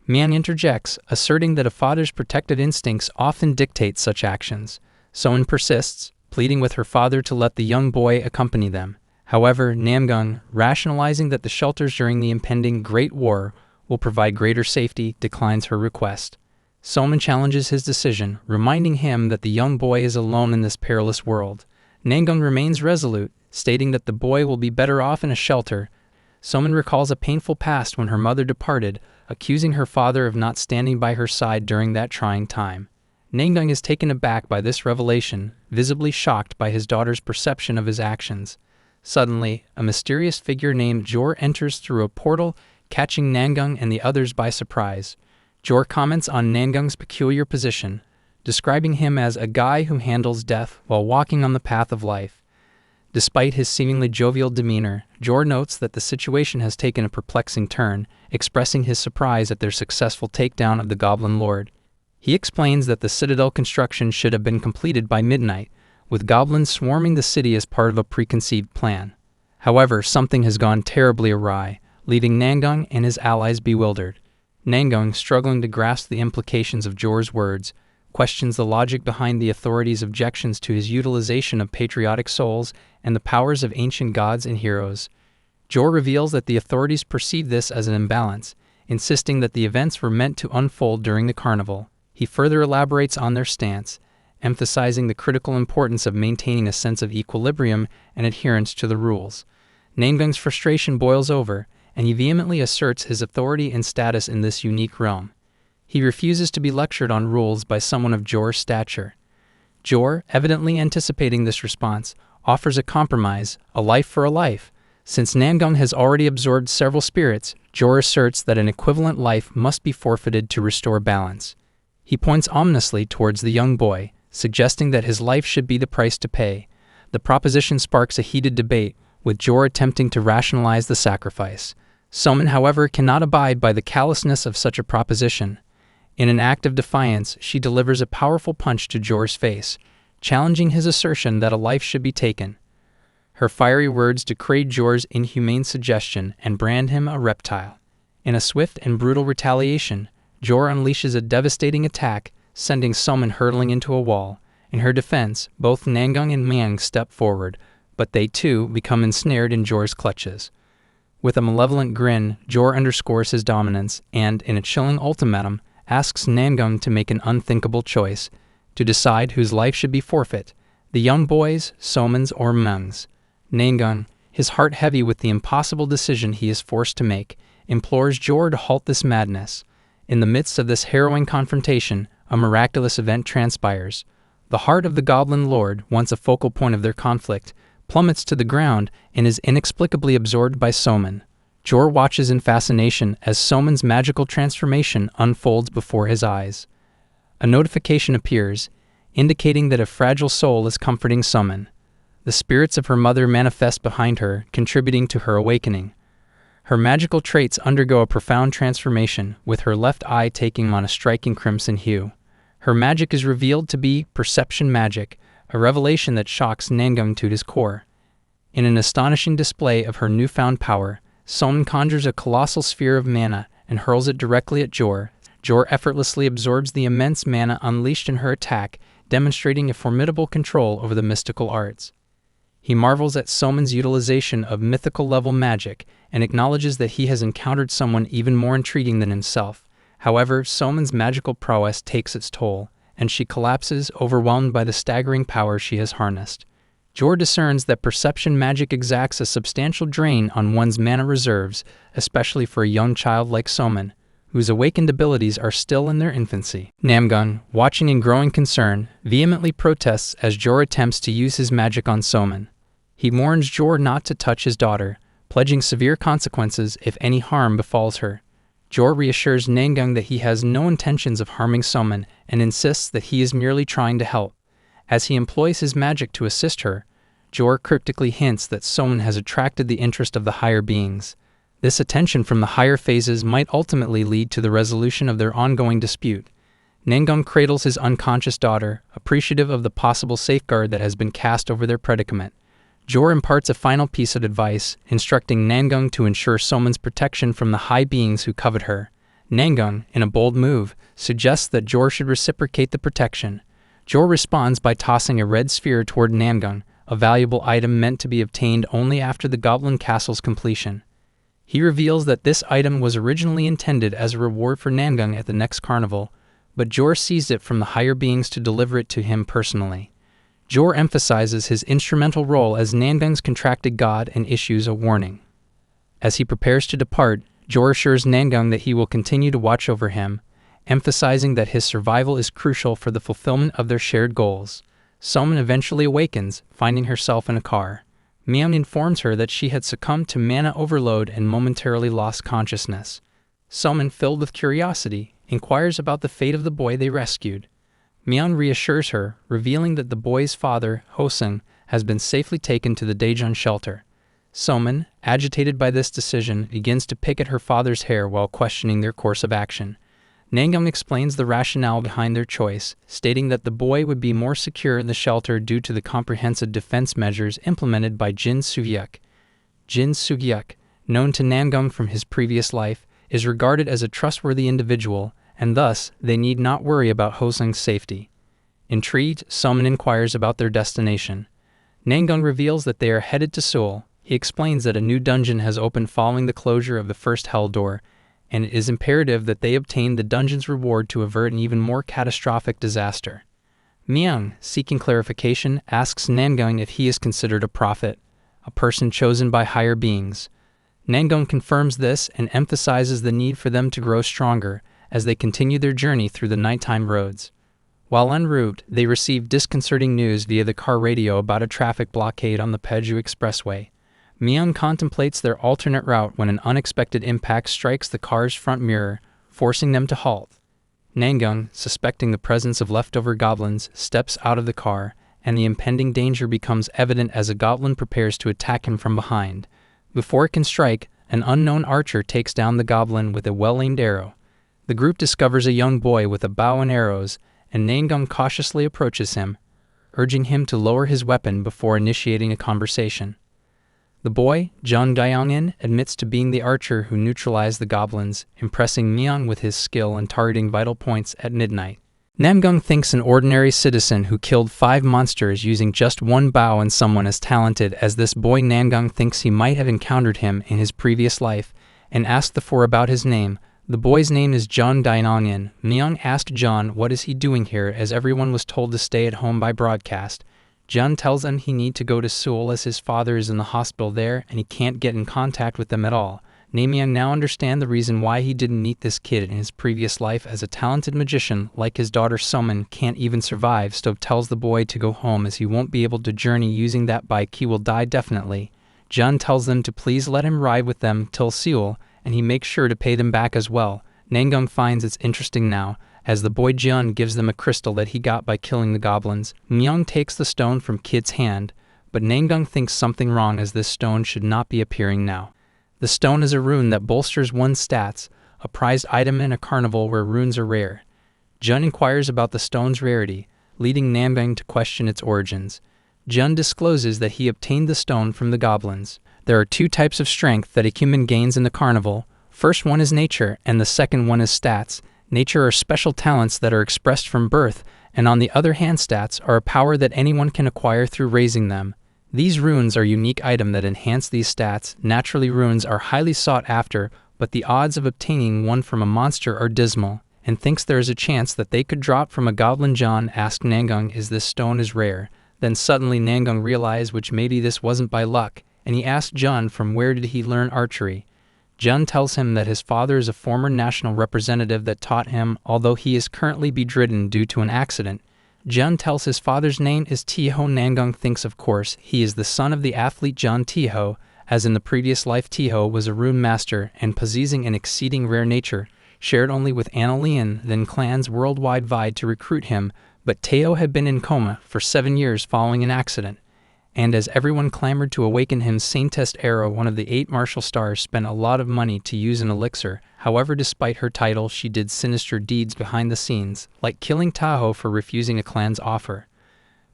Myung interjects, asserting that a father's protective instincts often dictate such actions. Somin persists, pleading with her father to let the young boy accompany them. However, Namyung, rationalizing that the shelters during the impending Great War will provide greater safety, declines her request. Somin challenges his decision, reminding him that the young boy is alone in this perilous world. Namyung remains resolute, stating that the boy will be better off in a shelter. Somin recalls a painful past when her mother departed, accusing her father of not standing by her side during that trying time. Namyung is taken aback by this revelation, visibly shocked by his daughter's perception of his actions. Suddenly, a mysterious figure named Jor enters through a portal, catching Namyung and the others by surprise. Jor comments on Namyung's peculiar position, describing him as a guy who handles death while walking on the path of life. Despite his seemingly jovial demeanor, Jor notes that the situation has taken a perplexing turn, expressing his surprise at their successful takedown of the Goblin Lord. He explains that the citadel construction should have been completed by midnight, with goblins swarming the city as part of a preconceived plan. However, something has gone terribly awry, leaving Namyung and his allies bewildered. Namyung, struggling to grasp the implications of Jor's words, questions the logic behind the authorities' objections to his utilization of patriotic souls and the powers of ancient gods and heroes. Jor reveals that the authorities perceive this as an imbalance, insisting that the events were meant to unfold during the carnival. He further elaborates on their stance, emphasizing the critical importance of maintaining a sense of equilibrium and adherence to the rules. Namyung's frustration boils over, and he vehemently asserts his authority and status in this unique realm. He refuses to be lectured on rules by someone of Jor's stature. Jor, evidently anticipating this response, offers a compromise, a life for a life. Since Namyung has already absorbed several spirits, Jor asserts that an equivalent life must be forfeited to restore balance. He points ominously towards the young boy, suggesting that his life should be the price to pay. The proposition sparks a heated debate, with Jor attempting to rationalize the sacrifice. Somin, however, cannot abide by the callousness of such a proposition. In an act of defiance, she delivers a powerful punch to Jor's face, challenging his assertion that a life should be taken. Her fiery words degrade Jor's inhumane suggestion and brand him a reptile. In a swift and brutal retaliation, Jor unleashes a devastating attack, sending Somin hurtling into a wall. In her defense, both Namyung and Myung step forward, but they too become ensnared in Jor's clutches. With a malevolent grin, Jor underscores his dominance and, in a chilling ultimatum, asks Namyung to make an unthinkable choice, to decide whose life should be forfeit, the young boy's, Somin's, or Myung's. Namyung, his heart heavy with the impossible decision he is forced to make, implores Jor to halt this madness. In the midst of this harrowing confrontation, a miraculous event transpires. The heart of the Goblin Lord, once a focal point of their conflict, plummets to the ground and is inexplicably absorbed by Somin. Jor watches in fascination as Somin's magical transformation unfolds before his eyes. A notification appears, indicating that a fragile soul is comforting Somin. The spirits of her mother manifest behind her, contributing to her awakening. Her magical traits undergo a profound transformation, with her left eye taking on a striking crimson hue. Her magic is revealed to be perception magic, a revelation that shocks Namyung to his core. In an astonishing display of her newfound power, Somin conjures a colossal sphere of mana, and hurls it directly at Jor. Jor effortlessly absorbs the immense mana unleashed in her attack, demonstrating a formidable control over the mystical arts. He marvels at Soman's utilization of mythical-level magic and acknowledges that he has encountered someone even more intriguing than himself. However, Soman's magical prowess takes its toll, and she collapses, overwhelmed by the staggering power she has harnessed. Jor discerns that perception magic exacts a substantial drain on one's mana reserves, especially for a young child like Soman, whose awakened abilities are still in their infancy. Namyung, watching in growing concern, vehemently protests as Jor attempts to use his magic on Soman. He warns Jor not to touch his daughter, pledging severe consequences if any harm befalls her. Jor reassures Namyung that he has no intentions of harming Soman and insists that he is merely trying to help. As he employs his magic to assist her, Jor cryptically hints that Soman has attracted the interest of the higher beings. This attention from the higher phases might ultimately lead to the resolution of their ongoing dispute. Namyung cradles his unconscious daughter, appreciative of the possible safeguard that has been cast over their predicament. Jor imparts a final piece of advice, instructing Namyung to ensure Soman's protection from the high beings who covet her. Namyung, in a bold move, suggests that Jor should reciprocate the protection. Jor responds by tossing a red sphere toward Namyung, a valuable item meant to be obtained only after the goblin castle's completion. He reveals that this item was originally intended as a reward for Namyung at the next carnival, but Jor seized it from the higher beings to deliver it to him personally. Jor emphasizes his instrumental role as Namyung's contracted god and issues a warning. As he prepares to depart, Jor assures Namyung that he will continue to watch over him, emphasizing that his survival is crucial for the fulfillment of their shared goals. Soman eventually awakens, finding herself in a car. Namyung informs her that she had succumbed to mana overload and momentarily lost consciousness. Soman, filled with curiosity, inquires about the fate of the boy they rescued. Namyung reassures her, revealing that the boy's father, Hosung, has been safely taken to the Daejeon shelter. Soman, agitated by this decision, begins to pick at her father's hair while questioning their course of action. Namyung explains the rationale behind their choice, stating that the boy would be more secure in the shelter due to the comprehensive defense measures implemented by Jin Sugyuk. Jin Sugyuk, known to Namyung from his previous life, is regarded as a trustworthy individual, and thus they need not worry about Hosung's safety. Intrigued, Soman inquires about their destination. Namyung reveals that they are headed to Seoul. He explains that a new dungeon has opened following the closure of the first Hell Door, and it is imperative that they obtain the dungeon's reward to avert an even more catastrophic disaster. Namyung, seeking clarification, asks Namyung if he is considered a prophet, a person chosen by higher beings. Namyung confirms this and emphasizes the need for them to grow stronger as they continue their journey through the nighttime roads. While en route, they receive disconcerting news via the car radio about a traffic blockade on the Paju Expressway. Namyung contemplates their alternate route when an unexpected impact strikes the car's front mirror, forcing them to halt. Namyung, suspecting the presence of leftover goblins, steps out of the car, and the impending danger becomes evident as a goblin prepares to attack him from behind. Before it can strike, an unknown archer takes down the goblin with a well-aimed arrow. The group discovers a young boy with a bow and arrows, and Namyung cautiously approaches him, urging him to lower his weapon before initiating a conversation. The boy, Jun Gyeongin, admits to being the archer who neutralized the goblins, impressing Namyung with his skill in targeting vital points at midnight. Namyung thinks an ordinary citizen who killed 5 monsters using just one bow and someone as talented as this boy. Namyung thinks he might have encountered him in his previous life, and asks the 4 about his name. The boy's name is Jun Gyeongin. Namyung asked Jun what is he doing here as everyone was told to stay at home by broadcast. Jun tells him he needs to go to Seoul as his father is in the hospital there and he can't get in contact with them at all. Namyung now understands the reason why he didn't meet this kid in his previous life, as a talented magician like his daughter Soman can't even survive. Stove tells the boy to go home as he won't be able to journey using that bike, he will die definitely. Jun tells them to please let him ride with them till Seoul, and he makes sure to pay them back as well. Namyung finds it's interesting now, as the boy Jun gives them a crystal that he got by killing the goblins. Namyung takes the stone from Kid's hand, but Namyung thinks something wrong as this stone should not be appearing now. The stone is a rune that bolsters one's stats, a prized item in a carnival where runes are rare. Jun inquires about the stone's rarity, leading Namyung to question its origins. Jun discloses that he obtained the stone from the goblins. There are 2 types of strength that a human gains in the carnival, First one is nature, and the second one is stats. Nature are special talents that are expressed from birth, and on the other hand stats are a power that anyone can acquire through raising them. These runes are unique items that enhance these stats. Naturally, runes are highly sought after, but the odds of obtaining one from a monster are dismal, and thinks there is a chance that they could drop from a goblin. John asked Namyung, "Is this stone is rare?" Then suddenly Namyung realized which maybe this wasn't by luck, and he asked John from where did he learn archery. John tells him that his father is a former national representative that taught him, although he is currently bedridden due to an accident. John tells his father's name is Tiho. Namyung thinks of course he is the son of the athlete John Tiho, as in the previous life Tiho was a rune master and possessing an exceeding rare nature, shared only with Annalian. Then clans worldwide vied to recruit him, but Teo had been in coma for 7 years following an accident. And as everyone clamored to awaken him, Saintest Arrow, one of the 8 martial stars, spent a lot of money to use an elixir. However, despite her title, she did sinister deeds behind the scenes, like killing Tahoe for refusing a clan's offer.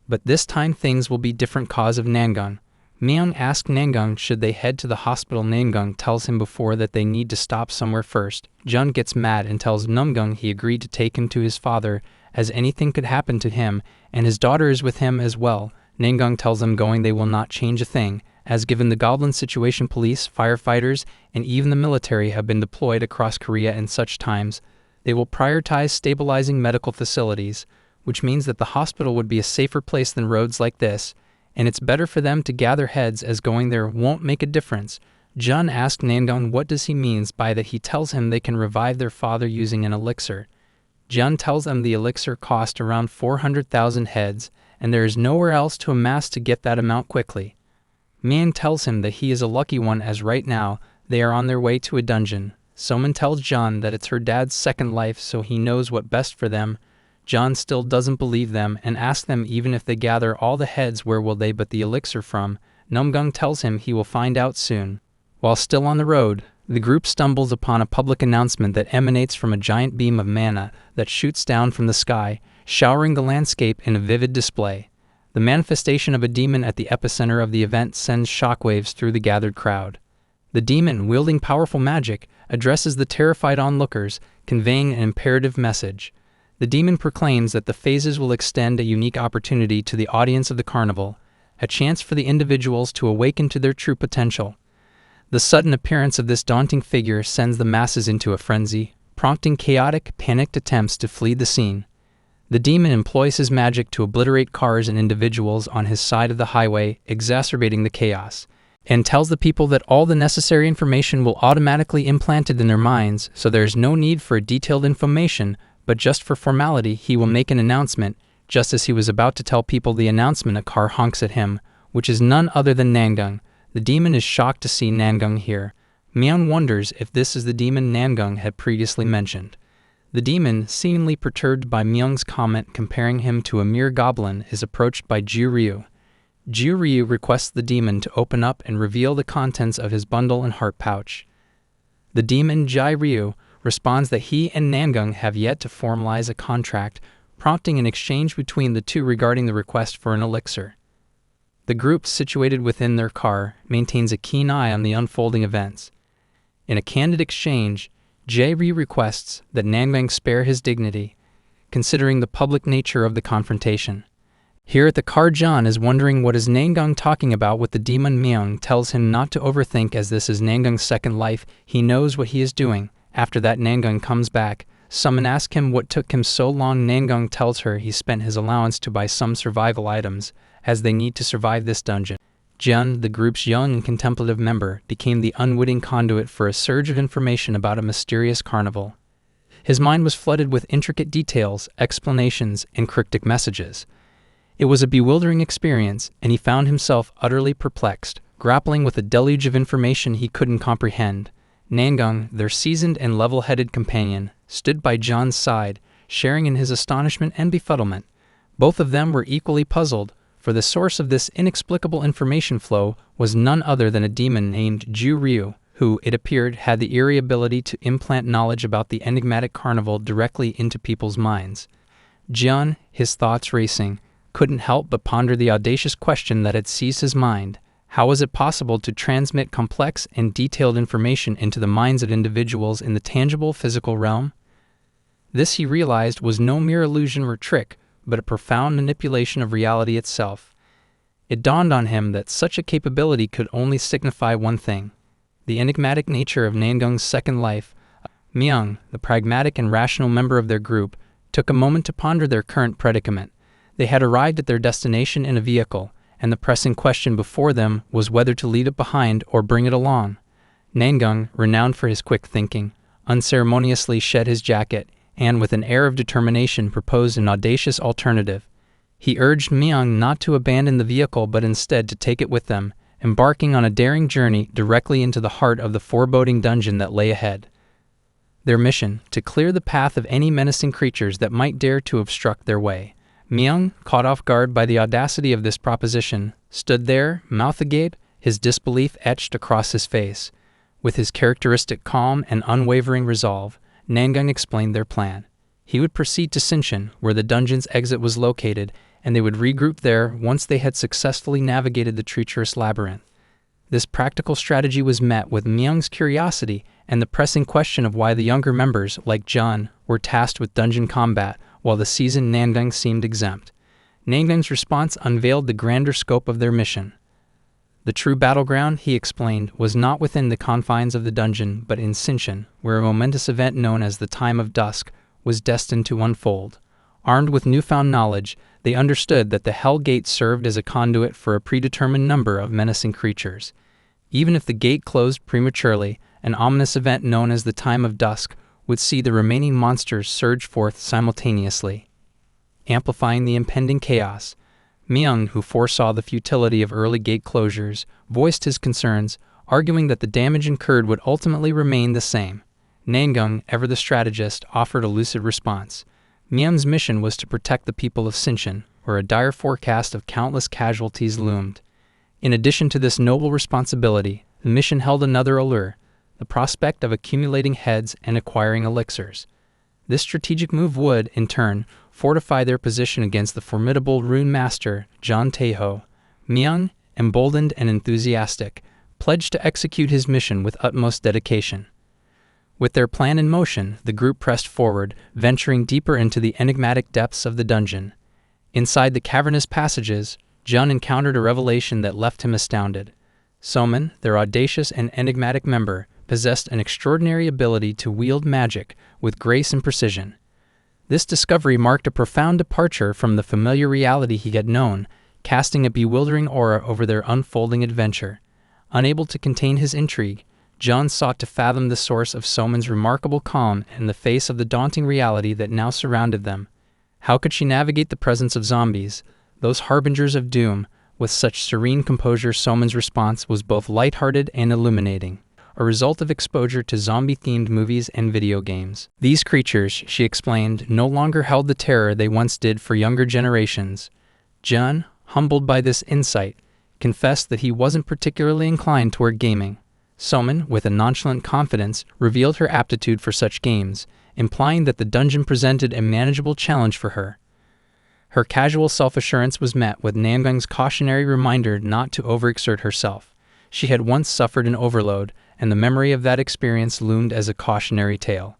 But this time things will be different cause of Namyung. Myung asks Namyung should they head to the hospital. Namyung tells him before that they need to stop somewhere first. Jun gets mad and tells Namyung he agreed to take him to his father, as anything could happen to him, and his daughter is with him as well. Namyung tells them going they will not change a thing, as given the goblin situation, police, firefighters, and even the military have been deployed across Korea in such times. They will prioritize stabilizing medical facilities, which means that the hospital would be a safer place than roads like this, and it's better for them to gather heads as going there won't make a difference. Jun asks Namyung what does he means by that. He tells him they can revive their father using an elixir. Jun tells them the elixir cost around 400,000 heads, and there is nowhere else to amass to get that amount quickly. Myung tells him that he is a lucky one as right now they are on their way to a dungeon. Someone tells John that it's her dad's second life, so he knows what best for them. John still doesn't believe them and asks them even if they gather all the heads where will they but the elixir from. Namyung tells him he will find out soon. While still on the road, the group stumbles upon a public announcement that emanates from a giant beam of mana that shoots down from the sky, showering the landscape in a vivid display. The manifestation of a demon at the epicenter of the event sends shockwaves through the gathered crowd. The demon, wielding powerful magic, addresses the terrified onlookers, conveying an imperative message. The demon proclaims that the phases will extend a unique opportunity to the audience of the carnival, a chance for the individuals to awaken to their true potential. The sudden appearance of this daunting figure sends the masses into a frenzy, prompting chaotic, panicked attempts to flee the scene. The demon employs his magic to obliterate cars and individuals on his side of the highway, exacerbating the chaos, and tells the people that all the necessary information will automatically implanted in their minds, so there is no need for a detailed information, but just for formality he will make an announcement. Just as he was about to tell people the announcement, a car honks at him, which is none other than Namyung. The demon is shocked to see Namyung here. Myung wonders if this is the demon Namyung had previously mentioned. The demon, seemingly perturbed by Myung's comment comparing him to a mere goblin, is approached by Ju-ryu. Ju-ryu requests the demon to open up and reveal the contents of his bundle and heart pouch. The demon Jai-ryu responds that he and Namyung have yet to formalize a contract, prompting an exchange between the two regarding the request for an elixir. The group, situated within their car, maintains a keen eye on the unfolding events. In a candid exchange, Jae-ryu requests that Namyung spare his dignity, considering the public nature of the confrontation. Here at the car, John is wondering what is Namyung talking about with the demon. Myung tells him not to overthink as this is Namyung's second life. He knows what he is doing. After that, Namyung comes back. Someone asks him what took him so long. Namyung tells her he spent his allowance to buy some survival items, as they need to survive this dungeon. Jun, the group's young and contemplative member, became the unwitting conduit for a surge of information about a mysterious carnival. His mind was flooded with intricate details, explanations, and cryptic messages. It was a bewildering experience, and he found himself utterly perplexed, grappling with a deluge of information he couldn't comprehend. Namyung, their seasoned and level-headed companion, stood by John's side, sharing in his astonishment and befuddlement. Both of them were equally puzzled, for the source of this inexplicable information flow was none other than a demon named Ju-ryu, who, it appeared, had the eerie ability to implant knowledge about the enigmatic carnival directly into people's minds. John, his thoughts racing, couldn't help but ponder the audacious question that had seized his mind. How was it possible to transmit complex and detailed information into the minds of individuals in the tangible physical realm? This, he realized, was no mere illusion or trick, but a profound manipulation of reality itself. It dawned on him that such a capability could only signify one thing: the enigmatic nature of Namyung's second life. Namyung, the pragmatic and rational member of their group, took a moment to ponder their current predicament. They had arrived at their destination in a vehicle, and the pressing question before them was whether to leave it behind or bring it along. Namyung, renowned for his quick thinking, unceremoniously shed his jacket and, with an air of determination, proposed an audacious alternative. He urged Namyung not to abandon the vehicle but instead to take it with them, embarking on a daring journey directly into the heart of the foreboding dungeon that lay ahead. Their mission: to clear the path of any menacing creatures that might dare to obstruct their way. Namyung, caught off guard by the audacity of this proposition, stood there, mouth agape, his disbelief etched across his face. With his characteristic calm and unwavering resolve, Namyung explained their plan. He would proceed to Sinshin, where the dungeon's exit was located, and they would regroup there once they had successfully navigated the treacherous labyrinth. This practical strategy was met with Namyung's curiosity and the pressing question of why the younger members, like John, were tasked with dungeon combat, while the seasoned Namyung seemed exempt. Namyung's response unveiled the grander scope of their mission. The true battleground, he explained, was not within the confines of the dungeon, but in Sinshin, where a momentous event known as the Time of Dusk was destined to unfold. Armed with newfound knowledge, they understood that the Hell Gate served as a conduit for a predetermined number of menacing creatures. Even if the gate closed prematurely, an ominous event known as the Time of Dusk would see the remaining monsters surge forth simultaneously, amplifying the impending chaos. Namyung, who foresaw the futility of early gate closures, voiced his concerns, arguing that the damage incurred would ultimately remain the same. Namyung, ever the strategist, offered a lucid response. Namyung's mission was to protect the people of Sinshin, where a dire forecast of countless casualties loomed. In addition to this noble responsibility, the mission held another allure: the prospect of accumulating heads and acquiring elixirs. This strategic move would, in turn, fortify their position against the formidable rune master, John Taeho. Namyung, emboldened and enthusiastic, pledged to execute his mission with utmost dedication. With their plan in motion, the group pressed forward, venturing deeper into the enigmatic depths of the dungeon. Inside the cavernous passages, John encountered a revelation that left him astounded. Somin, their audacious and enigmatic member, possessed an extraordinary ability to wield magic with grace and precision. This discovery marked a profound departure from the familiar reality he had known, casting a bewildering aura over their unfolding adventure. Unable to contain his intrigue, John sought to fathom the source of Somin's remarkable calm in the face of the daunting reality that now surrounded them. How could she navigate the presence of zombies, those harbingers of doom, with such serene composure? Somin's response was both lighthearted and illuminating, a result of exposure to zombie-themed movies and video games. These creatures, she explained, no longer held the terror they once did for younger generations. John, humbled by this insight, confessed that he wasn't particularly inclined toward gaming. Somin, with a nonchalant confidence, revealed her aptitude for such games, implying that the dungeon presented a manageable challenge for her. Her casual self-assurance was met with Namyung's cautionary reminder not to overexert herself. She had once suffered an overload, and the memory of that experience loomed as a cautionary tale.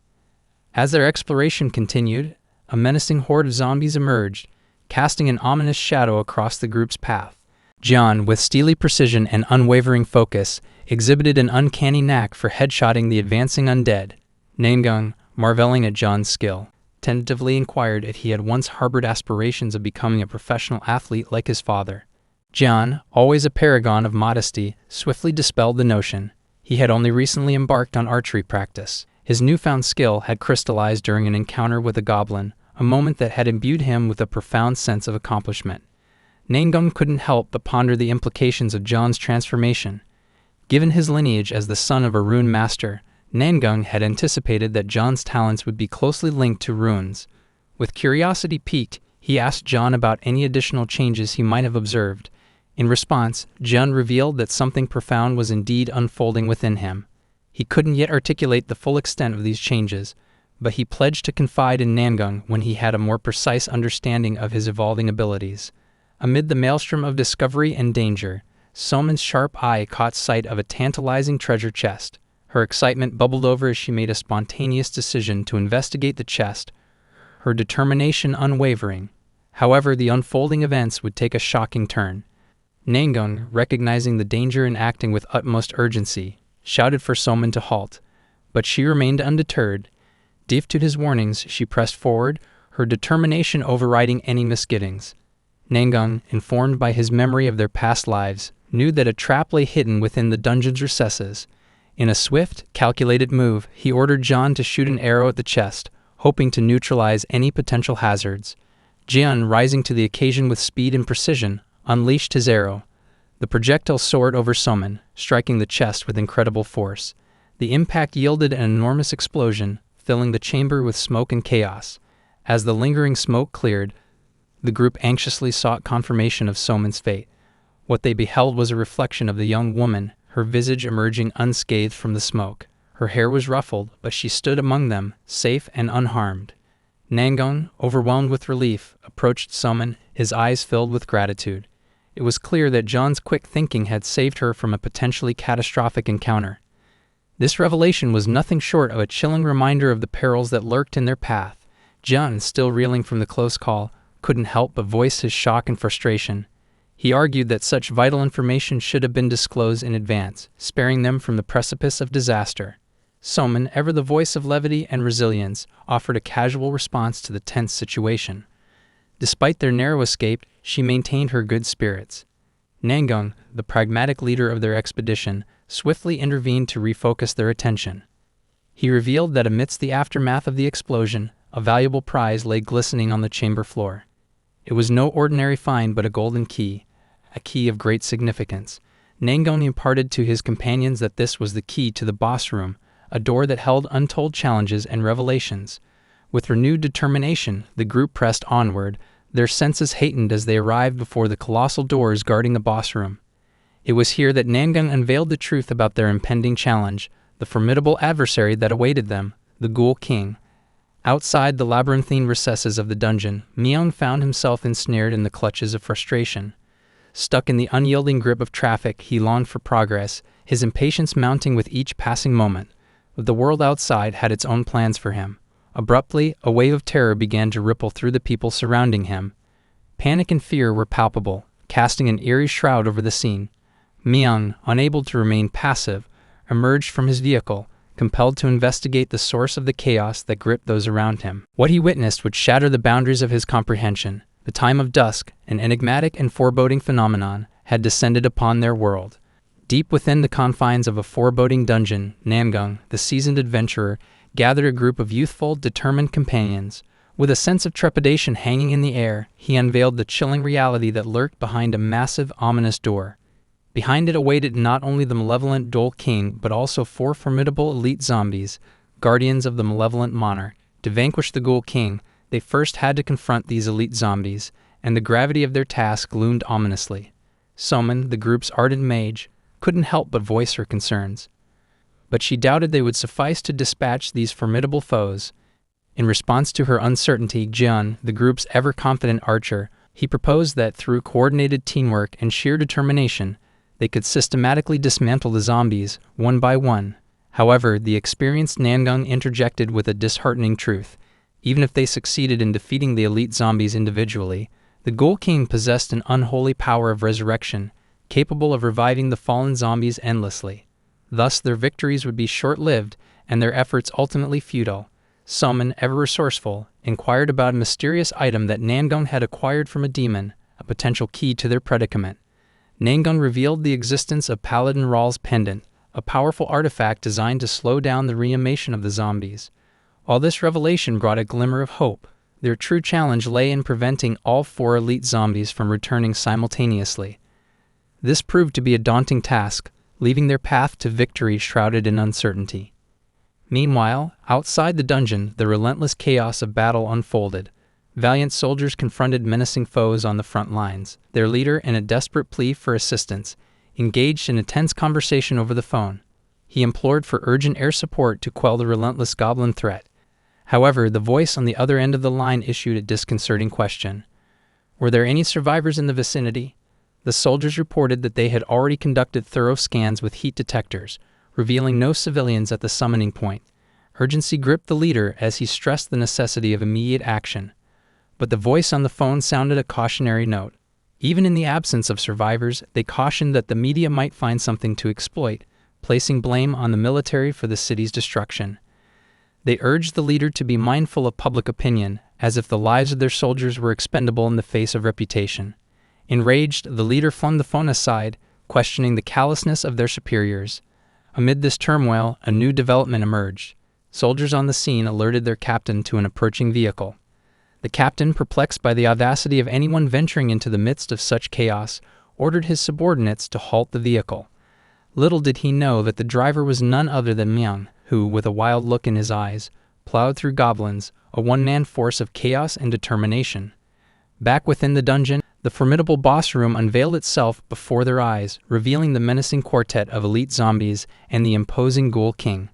As their exploration continued, a menacing horde of zombies emerged, casting an ominous shadow across the group's path. John, with steely precision and unwavering focus, exhibited an uncanny knack for headshotting the advancing undead. Namyung, marveling at John's skill, tentatively inquired if he had once harbored aspirations of becoming a professional athlete like his father. John, always a paragon of modesty, swiftly dispelled the notion. He had only recently embarked on archery practice. His newfound skill had crystallized during an encounter with a goblin, a moment that had imbued him with a profound sense of accomplishment. Namyung couldn't help but ponder the implications of John's transformation. Given his lineage as the son of a rune master, Namyung had anticipated that John's talents would be closely linked to runes. With curiosity piqued, he asked John about any additional changes he might have observed. In response, John revealed that something profound was indeed unfolding within him. He couldn't yet articulate the full extent of these changes, but he pledged to confide in Namyung when he had a more precise understanding of his evolving abilities. Amid the maelstrom of discovery and danger, Soman's sharp eye caught sight of a tantalizing treasure chest. Her excitement bubbled over as she made a spontaneous decision to investigate the chest, her determination unwavering. However, the unfolding events would take a shocking turn. Namyung, recognizing the danger and acting with utmost urgency, shouted for Soman to halt, but she remained undeterred. Deaf to his warnings, she pressed forward, her determination overriding any misgivings. Namyung, informed by his memory of their past lives, knew that a trap lay hidden within the dungeon's recesses. In a swift, calculated move, he ordered John to shoot an arrow at the chest, hoping to neutralize any potential hazards. Jian, rising to the occasion with speed and precision, unleashed his arrow. The projectile soared over Soman, striking the chest with incredible force. The impact yielded an enormous explosion, filling the chamber with smoke and chaos. As the lingering smoke cleared, the group anxiously sought confirmation of Soman's fate. What they beheld was a reflection of the young woman, her visage emerging unscathed from the smoke. Her hair was ruffled, but she stood among them, safe and unharmed. Namyung, overwhelmed with relief, approached Soman, his eyes filled with gratitude. It was clear that John's quick thinking had saved her from a potentially catastrophic encounter. This revelation was nothing short of a chilling reminder of the perils that lurked in their path. John, still reeling from the close call, couldn't help but voice his shock and frustration. He argued that such vital information should have been disclosed in advance, sparing them from the precipice of disaster. Soman, ever the voice of levity and resilience, offered a casual response to the tense situation. Despite their narrow escape, she maintained her good spirits. Namyung, the pragmatic leader of their expedition, swiftly intervened to refocus their attention. He revealed that amidst the aftermath of the explosion, a valuable prize lay glistening on the chamber floor. It was no ordinary find but a golden key, a key of great significance. Namyung imparted to his companions that this was the key to the boss room, a door that held untold challenges and revelations. With renewed determination, the group pressed onward, their senses heightened as they arrived before the colossal doors guarding the boss room. It was here that Namyung unveiled the truth about their impending challenge, the formidable adversary that awaited them, the Ghoul King. Outside the labyrinthine recesses of the dungeon, Namyung found himself ensnared in the clutches of frustration. Stuck in the unyielding grip of traffic, he longed for progress, his impatience mounting with each passing moment. But the world outside had its own plans for him. Abruptly, a wave of terror began to ripple through the people surrounding him. Panic and fear were palpable, casting an eerie shroud over the scene. Namyung, unable to remain passive, emerged from his vehicle, compelled to investigate the source of the chaos that gripped those around him. What he witnessed would shatter the boundaries of his comprehension. The time of dusk, an enigmatic and foreboding phenomenon, had descended upon their world. Deep within the confines of a foreboding dungeon, Namyung, the seasoned adventurer, gathered a group of youthful, determined companions. With a sense of trepidation hanging in the air, he unveiled the chilling reality that lurked behind a massive, ominous door. Behind it awaited not only the malevolent Ghoul King, but also 4 formidable elite zombies, guardians of the malevolent monarch. To vanquish the Ghoul King, they first had to confront these elite zombies, and the gravity of their task loomed ominously. Soman, the group's ardent mage, couldn't help but voice her concerns. But she doubted they would suffice to dispatch these formidable foes. In response to her uncertainty, Jian, the group's ever-confident archer, he proposed that through coordinated teamwork and sheer determination, they could systematically dismantle the zombies, one by one. However, the experienced Namyung interjected with a disheartening truth. Even if they succeeded in defeating the elite zombies individually, the Ghoul King possessed an unholy power of resurrection, capable of reviving the fallen zombies endlessly. Thus, their victories would be short-lived, and their efforts ultimately futile. Soman, ever resourceful, inquired about a mysterious item that Namyung had acquired from a demon, a potential key to their predicament. Namyung revealed the existence of Paladin Ral's pendant, a powerful artifact designed to slow down the reanimation of the zombies. While this revelation brought a glimmer of hope, their true challenge lay in preventing all 4 elite zombies from returning simultaneously. This proved to be a daunting task, leaving their path to victory shrouded in uncertainty. Meanwhile, outside the dungeon, the relentless chaos of battle unfolded. Valiant soldiers confronted menacing foes on the front lines, their leader, in a desperate plea for assistance, engaged in a tense conversation over the phone. He implored for urgent air support to quell the relentless goblin threat. However, the voice on the other end of the line issued a disconcerting question. Were there any survivors in the vicinity? The soldiers reported that they had already conducted thorough scans with heat detectors, revealing no civilians at the summoning point. Urgency gripped the leader as he stressed the necessity of immediate action. But the voice on the phone sounded a cautionary note. Even in the absence of survivors, they cautioned that the media might find something to exploit, placing blame on the military for the city's destruction. They urged the leader to be mindful of public opinion, as if the lives of their soldiers were expendable in the face of reputation. Enraged, the leader flung the phone aside, questioning the callousness of their superiors. Amid this turmoil, a new development emerged. Soldiers on the scene alerted their captain to an approaching vehicle. The captain, perplexed by the audacity of anyone venturing into the midst of such chaos, ordered his subordinates to halt the vehicle. Little did he know that the driver was none other than Namyung, who, with a wild look in his eyes, plowed through goblins, a one-man force of chaos and determination. Back within the dungeon, the formidable boss room unveiled itself before their eyes, revealing the menacing quartet of elite zombies and the imposing ghoul king.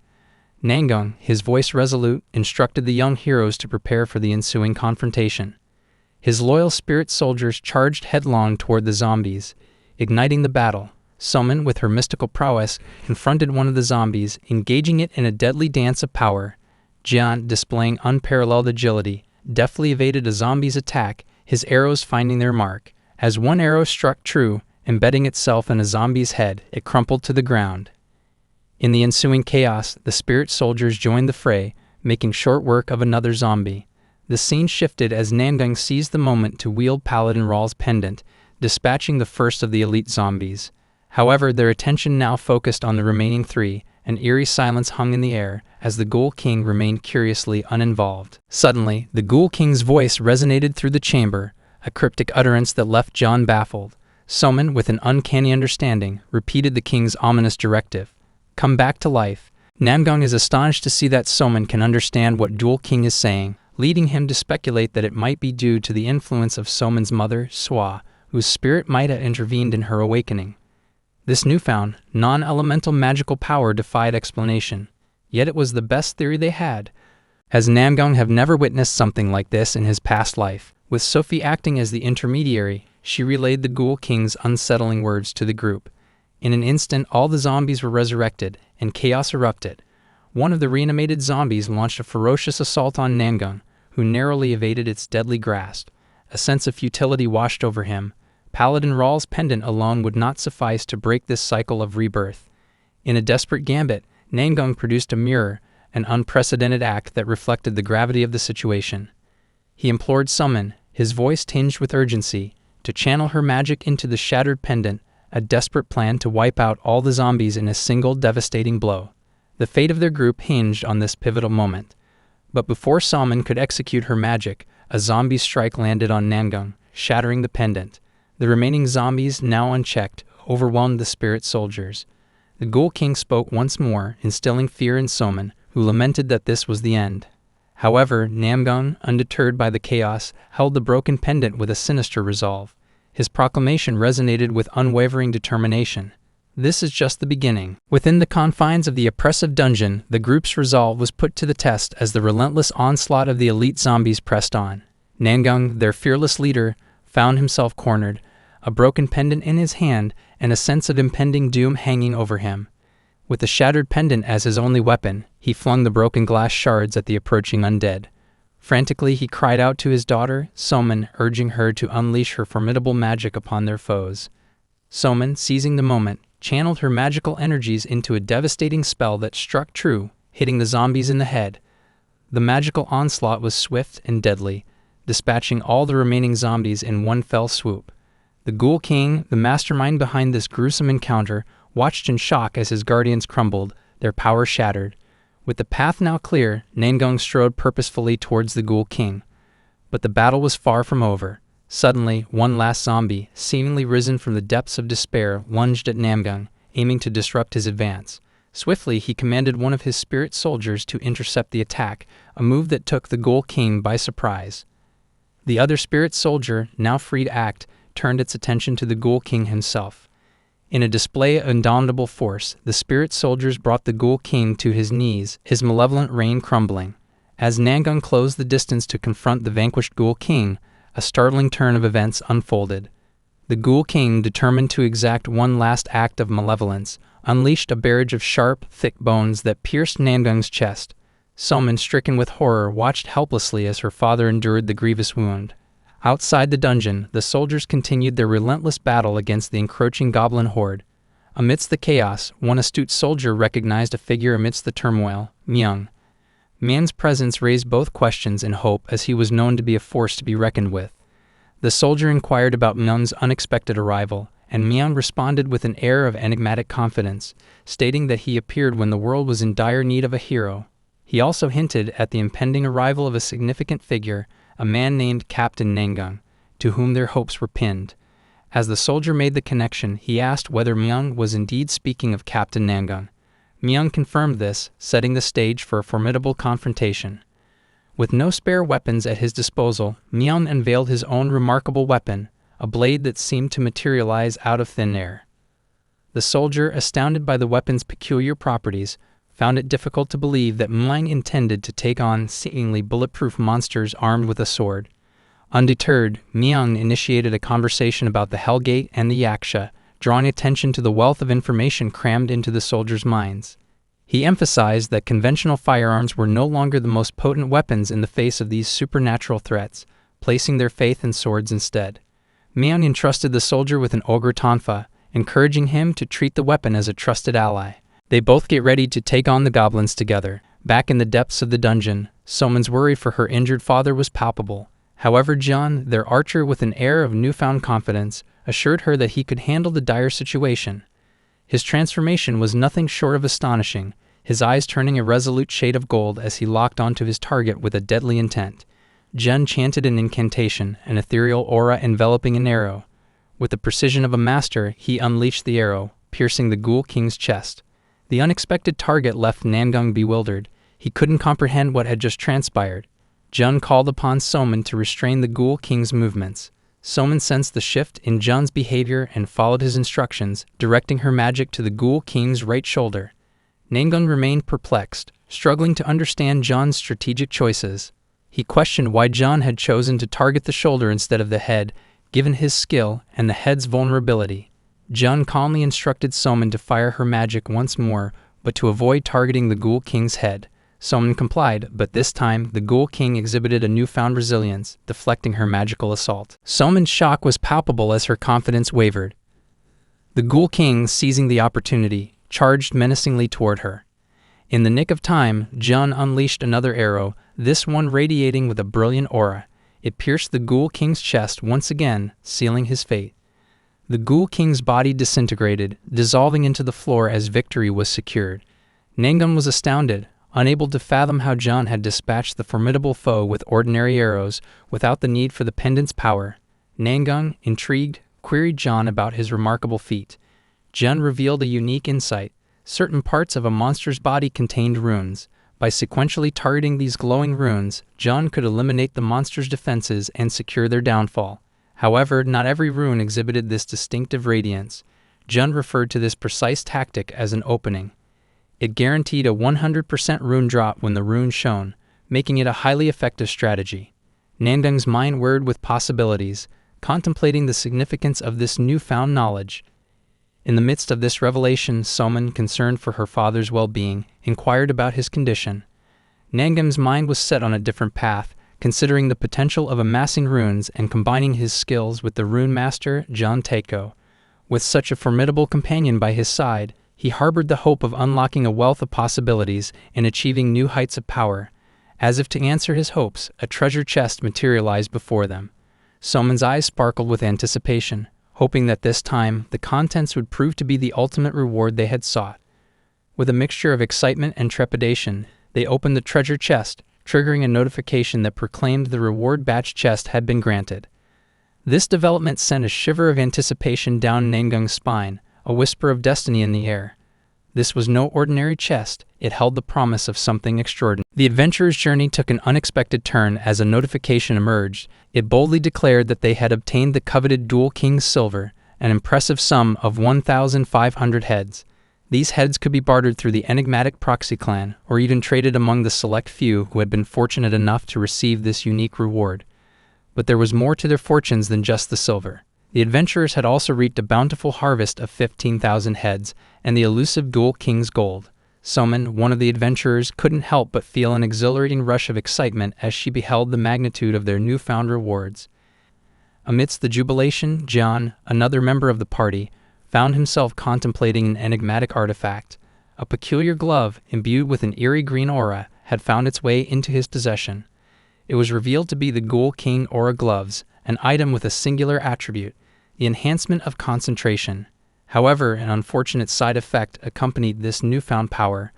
Namyung, his voice resolute, instructed the young heroes to prepare for the ensuing confrontation. His loyal spirit soldiers charged headlong toward the zombies, igniting the battle. Summon, with her mystical prowess, confronted one of the zombies, engaging it in a deadly dance of power. Jian, displaying unparalleled agility, deftly evaded a zombie's attack, his arrows finding their mark. As one arrow struck true, embedding itself in a zombie's head, it crumpled to the ground. In the ensuing chaos, the spirit soldiers joined the fray, making short work of another zombie. The scene shifted as Namyung seized the moment to wield Paladin Rawl's pendant, dispatching the first of the elite zombies. However, their attention now focused on the remaining three. An eerie silence hung in the air as the Ghoul King remained curiously uninvolved. Suddenly, the Ghoul King's voice resonated through the chamber, a cryptic utterance that left John baffled. Soman, with an uncanny understanding, repeated the king's ominous directive. Come back to life. Namyung is astonished to see that Soman can understand what Ghoul King is saying, leading him to speculate that it might be due to the influence of Soman's mother, Swa, whose spirit might have intervened in her awakening. This newfound, non-elemental magical power defied explanation, yet it was the best theory they had, as Namyung had never witnessed something like this in his past life. With Sophie acting as the intermediary, she relayed the Ghoul King's unsettling words to the group. In an instant, all the zombies were resurrected, and chaos erupted. One of the reanimated zombies launched a ferocious assault on Namyung, who narrowly evaded its deadly grasp. A sense of futility washed over him. Paladin Rawl's pendant alone would not suffice to break this cycle of rebirth. In a desperate gambit, Namyung produced a mirror, an unprecedented act that reflected the gravity of the situation. He implored Summon, his voice tinged with urgency, to channel her magic into the shattered pendant, a desperate plan to wipe out all the zombies in a single devastating blow. The fate of their group hinged on this pivotal moment. But before Summon could execute her magic, a zombie strike landed on Namyung, shattering the pendant. The remaining zombies, now unchecked, overwhelmed the spirit soldiers. The Ghoul King spoke once more, instilling fear in Soman, who lamented that this was the end. However, Namyung, undeterred by the chaos, held the broken pendant with a sinister resolve. His proclamation resonated with unwavering determination. This is just the beginning. Within the confines of the oppressive dungeon, the group's resolve was put to the test as the relentless onslaught of the elite zombies pressed on. Namyung, their fearless leader, found himself cornered, a broken pendant in his hand, and a sense of impending doom hanging over him. With the shattered pendant as his only weapon, he flung the broken glass shards at the approaching undead. Frantically, he cried out to his daughter, Soman, urging her to unleash her formidable magic upon their foes. Soman, seizing the moment, channeled her magical energies into a devastating spell that struck true, hitting the zombies in the head. The magical onslaught was swift and deadly, dispatching all the remaining zombies in one fell swoop. The Ghoul King, the mastermind behind this gruesome encounter, watched in shock as his guardians crumbled, their power shattered. With the path now clear, Namyung strode purposefully towards the Ghoul King. But the battle was far from over. Suddenly, one last zombie, seemingly risen from the depths of despair, lunged at Namyung, aiming to disrupt his advance. Swiftly, he commanded one of his spirit soldiers to intercept the attack, a move that took the Ghoul King by surprise. The other spirit soldier, now free to act, turned its attention to the Ghoul King himself. In a display of indomitable force, the spirit soldiers brought the Ghoul King to his knees, his malevolent reign crumbling. As Namyung closed the distance to confront the vanquished Ghoul King, a startling turn of events unfolded. The Ghoul King, determined to exact one last act of malevolence, unleashed a barrage of sharp, thick bones that pierced Namyung's chest. Somin, stricken with horror, watched helplessly as her father endured the grievous wound. Outside the dungeon, the soldiers continued their relentless battle against the encroaching goblin horde. Amidst the chaos, one astute soldier recognized a figure amidst the turmoil, Myung. Myung's presence raised both questions and hope, as he was known to be a force to be reckoned with. The soldier inquired about Myung's unexpected arrival, and Myung responded with an air of enigmatic confidence, stating that he appeared when the world was in dire need of a hero. He also hinted at the impending arrival of a significant figure, a man named Captain Namyung, to whom their hopes were pinned. As the soldier made the connection, he asked whether Myung was indeed speaking of Captain Namyung. Myung confirmed this, setting the stage for a formidable confrontation. With no spare weapons at his disposal, Myung unveiled his own remarkable weapon, a blade that seemed to materialize out of thin air. The soldier, astounded by the weapon's peculiar properties, found it difficult to believe that Myung intended to take on seemingly bulletproof monsters armed with a sword. Undeterred, Myung initiated a conversation about the Hellgate and the Yaksha, drawing attention to the wealth of information crammed into the soldiers' minds. He emphasized that conventional firearms were no longer the most potent weapons in the face of these supernatural threats, placing their faith in swords instead. Myung entrusted the soldier with an ogre tonfa, encouraging him to treat the weapon as a trusted ally. They both get ready to take on the goblins together. Back in the depths of the dungeon, Somin's worry for her injured father was palpable. However, John, their archer, with an air of newfound confidence, assured her that he could handle the dire situation. His transformation was nothing short of astonishing, his eyes turning a resolute shade of gold as he locked onto his target with a deadly intent. Jun chanted an incantation, an ethereal aura enveloping an arrow. With the precision of a master, he unleashed the arrow, piercing the Ghoul King's chest. The unexpected target left Namyung bewildered. He couldn't comprehend what had just transpired. Jun called upon Somin to restrain the Ghoul King's movements. Somin sensed the shift in Jun's behavior and followed his instructions, directing her magic to the Ghoul King's right shoulder. Namyung remained perplexed, struggling to understand Jun's strategic choices. He questioned why Jun had chosen to target the shoulder instead of the head, given his skill and the head's vulnerability. Jun calmly instructed Somin to fire her magic once more, but to avoid targeting the Ghoul King's head. Somin complied, but this time the Ghoul King exhibited a newfound resilience, deflecting her magical assault. Somin's shock was palpable as her confidence wavered. The Ghoul King, seizing the opportunity, charged menacingly toward her. In the nick of time, Jun unleashed another arrow, this one radiating with a brilliant aura. It pierced the Ghoul King's chest once again, sealing his fate. The Ghoul King's body disintegrated, dissolving into the floor as victory was secured. Namyung was astounded, unable to fathom how Jun had dispatched the formidable foe with ordinary arrows without the need for the pendant's power. Namyung, intrigued, queried Jun about his remarkable feat. Jun revealed a unique insight. Certain parts of a monster's body contained runes. By sequentially targeting these glowing runes, Jun could eliminate the monster's defenses and secure their downfall. However, not every rune exhibited this distinctive radiance. Jun referred to this precise tactic as an opening. It guaranteed a 100% rune drop when the rune shone, making it a highly effective strategy. Namyung's mind whirred with possibilities, contemplating the significance of this newfound knowledge. In the midst of this revelation, Somin, concerned for her father's well-being, inquired about his condition. Namyung's mind was set on a different path, considering the potential of amassing runes and combining his skills with the rune master, Jun Taeko. With such a formidable companion by his side, he harbored the hope of unlocking a wealth of possibilities and achieving new heights of power. As if to answer his hopes, a treasure chest materialized before them. Somin's eyes sparkled with anticipation, hoping that this time the contents would prove to be the ultimate reward they had sought. With a mixture of excitement and trepidation, they opened the treasure chest, triggering a notification that proclaimed the reward batch chest had been granted. This development sent a shiver of anticipation down Namyung's spine, a whisper of destiny in the air. This was no ordinary chest, it held the promise of something extraordinary. The adventurer's journey took an unexpected turn as a notification emerged. It boldly declared that they had obtained the coveted Ghoul King's silver, an impressive sum of 1,500 heads. These heads could be bartered through the enigmatic proxy clan, or even traded among the select few who had been fortunate enough to receive this unique reward. But there was more to their fortunes than just the silver. The adventurers had also reaped a bountiful harvest of 15,000 heads and the elusive Ghoul King's gold. Soman, one of the adventurers, couldn't help but feel an exhilarating rush of excitement as she beheld the magnitude of their newfound rewards. Amidst the jubilation, John, another member of the party, found himself contemplating an enigmatic artifact. A peculiar glove, imbued with an eerie green aura, had found its way into his possession. It was revealed to be the Ghoul King Aura Gloves, an item with a singular attribute, the enhancement of concentration. However, an unfortunate side effect accompanied this newfound power,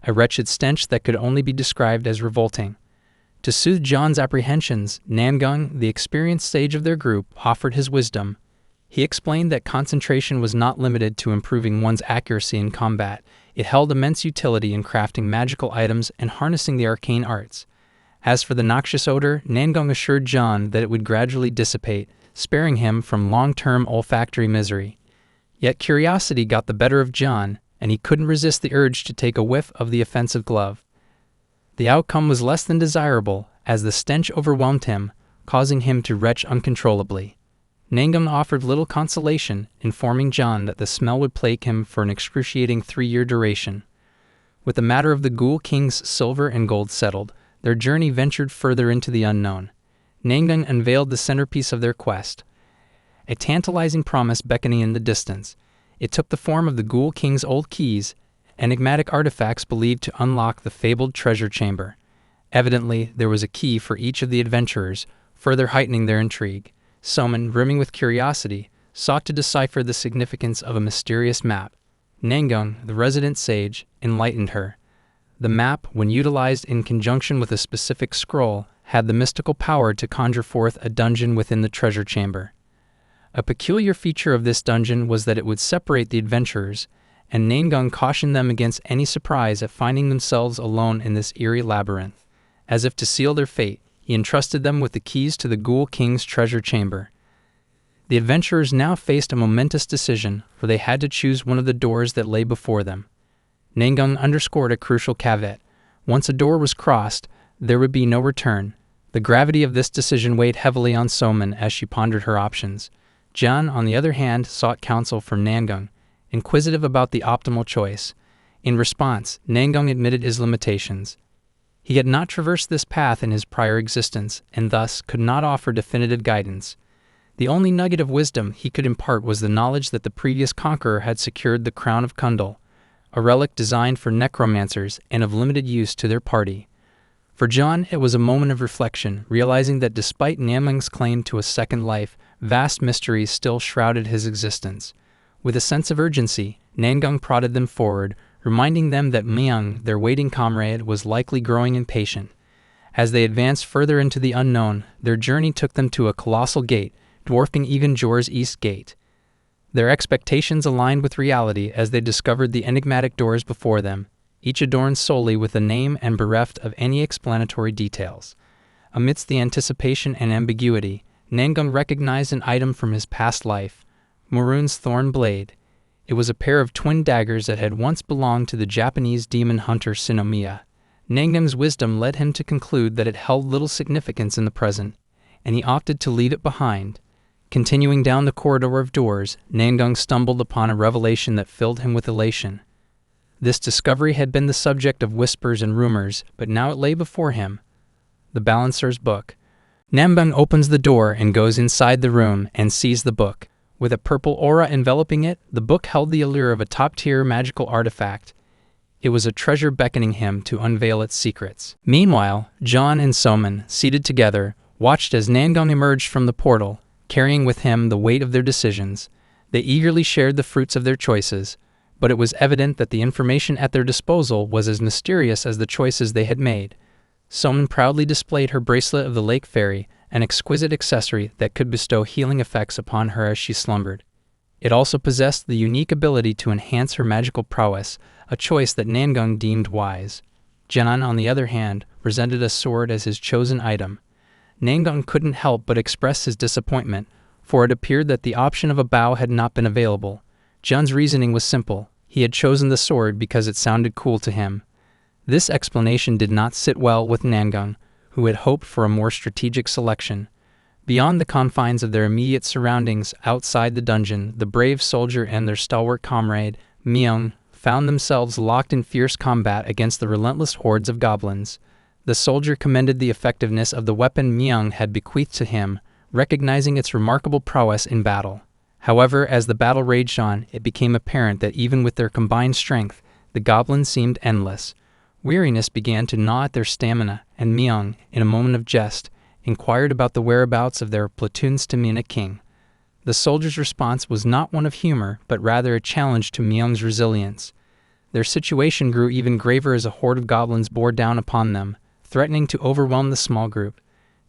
a wretched stench that could only be described as revolting. To soothe John's apprehensions, Namyung, the experienced sage of their group, offered his wisdom. He explained that concentration was not limited to improving one's accuracy in combat. It held immense utility in crafting magical items and harnessing the arcane arts. As for the noxious odor, Namyung assured John that it would gradually dissipate, sparing him from long-term olfactory misery. Yet curiosity got the better of John, and he couldn't resist the urge to take a whiff of the offensive glove. The outcome was less than desirable, as the stench overwhelmed him, causing him to retch uncontrollably. Namyung offered little consolation, informing John that the smell would plague him for an excruciating 3-year duration. With the matter of the Ghoul King's silver and gold settled, their journey ventured further into the unknown. Namyung unveiled the centerpiece of their quest, a tantalizing promise beckoning in the distance. It took the form of the Ghoul King's old keys, enigmatic artifacts believed to unlock the fabled treasure chamber. Evidently, there was a key for each of the adventurers, further heightening their intrigue. Soman, brimming with curiosity, sought to decipher the significance of a mysterious map. Namyung, the resident sage, enlightened her. The map, when utilized in conjunction with a specific scroll, had the mystical power to conjure forth a dungeon within the treasure chamber. A peculiar feature of this dungeon was that it would separate the adventurers, and Namyung cautioned them against any surprise at finding themselves alone in this eerie labyrinth. As if to seal their fate, he entrusted them with the keys to the Ghoul King's treasure chamber. The adventurers now faced a momentous decision, for they had to choose one of the doors that lay before them. Namyung underscored a crucial caveat. Once a door was crossed, there would be no return. The gravity of this decision weighed heavily on Soman as she pondered her options. John, on the other hand, sought counsel from Namyung, inquisitive about the optimal choice. In response, Namyung admitted his limitations. He had not traversed this path in his prior existence, and thus could not offer definitive guidance. The only nugget of wisdom he could impart was the knowledge that the previous conqueror had secured the crown of Kundal, a relic designed for necromancers and of limited use to their party. For John, it was a moment of reflection, realizing that despite Namyung's claim to a second life, vast mysteries still shrouded his existence. With a sense of urgency, Namyung prodded them forward, reminding them that Myung, their waiting comrade, was likely growing impatient. As they advanced further into the unknown, their journey took them to a colossal gate, dwarfing even Jor's East Gate. Their expectations aligned with reality as they discovered the enigmatic doors before them, each adorned solely with a name and bereft of any explanatory details. Amidst the anticipation and ambiguity, Namyung recognized an item from his past life, Murun's thorn blade. It was a pair of twin daggers that had once belonged to the Japanese demon hunter Shinomiya. Namyung's wisdom led him to conclude that it held little significance in the present, and he opted to leave it behind. Continuing down the corridor of doors, Namyung stumbled upon a revelation that filled him with elation. This discovery had been the subject of whispers and rumors, but now it lay before him. The Balancer's Book. Namyung opens the door and goes inside the room and sees the book. With a purple aura enveloping it, the book held the allure of a top-tier magical artifact. It was a treasure beckoning him to unveil its secrets. Meanwhile, John and Soman, seated together, watched as Namyung emerged from the portal, carrying with him the weight of their decisions. They eagerly shared the fruits of their choices, but it was evident that the information at their disposal was as mysterious as the choices they had made. Soman proudly displayed her bracelet of the lake fairy, an exquisite accessory that could bestow healing effects upon her as she slumbered. It also possessed the unique ability to enhance her magical prowess, a choice that Namyung deemed wise. John, on the other hand, presented a sword as his chosen item. Namyung couldn't help but express his disappointment, for it appeared that the option of a bow had not been available. John's reasoning was simple. He had chosen the sword because it sounded cool to him. This explanation did not sit well with Namyung, who had hoped for a more strategic selection. Beyond the confines of their immediate surroundings, outside the dungeon, the brave soldier and their stalwart comrade, Namyung, found themselves locked in fierce combat against the relentless hordes of goblins. The soldier commended the effectiveness of the weapon Namyung had bequeathed to him, recognizing its remarkable prowess in battle. However, as the battle raged on, it became apparent that even with their combined strength, the goblins seemed endless. Weariness began to gnaw at their stamina, and Namyung, in a moment of jest, inquired about the whereabouts of their platoon's king. The soldier's response was not one of humor, but rather a challenge to Namyung's resilience. Their situation grew even graver as a horde of goblins bore down upon them, threatening to overwhelm the small group.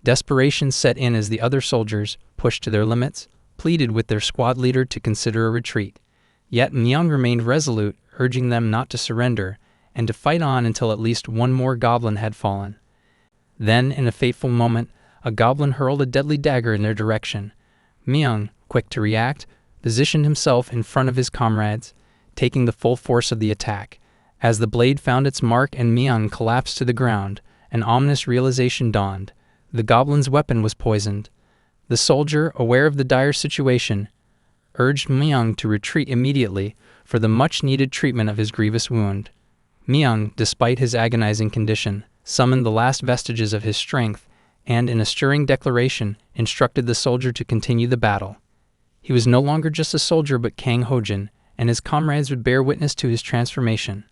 Desperation set in as the other soldiers, pushed to their limits, pleaded with their squad leader to consider a retreat. Yet Namyung remained resolute, urging them not to surrender, and to fight on until at least one more goblin had fallen. Then, in a fateful moment, a goblin hurled a deadly dagger in their direction. Namyung, quick to react, positioned himself in front of his comrades, taking the full force of the attack. As the blade found its mark and Namyung collapsed to the ground, an ominous realization dawned. The goblin's weapon was poisoned. The soldier, aware of the dire situation, urged Namyung to retreat immediately for the much-needed treatment of his grievous wound. Namyung, despite his agonizing condition, summoned the last vestiges of his strength and, in a stirring declaration, instructed the soldier to continue the battle. He was no longer just a soldier but Kang Hojin, and his comrades would bear witness to his transformation.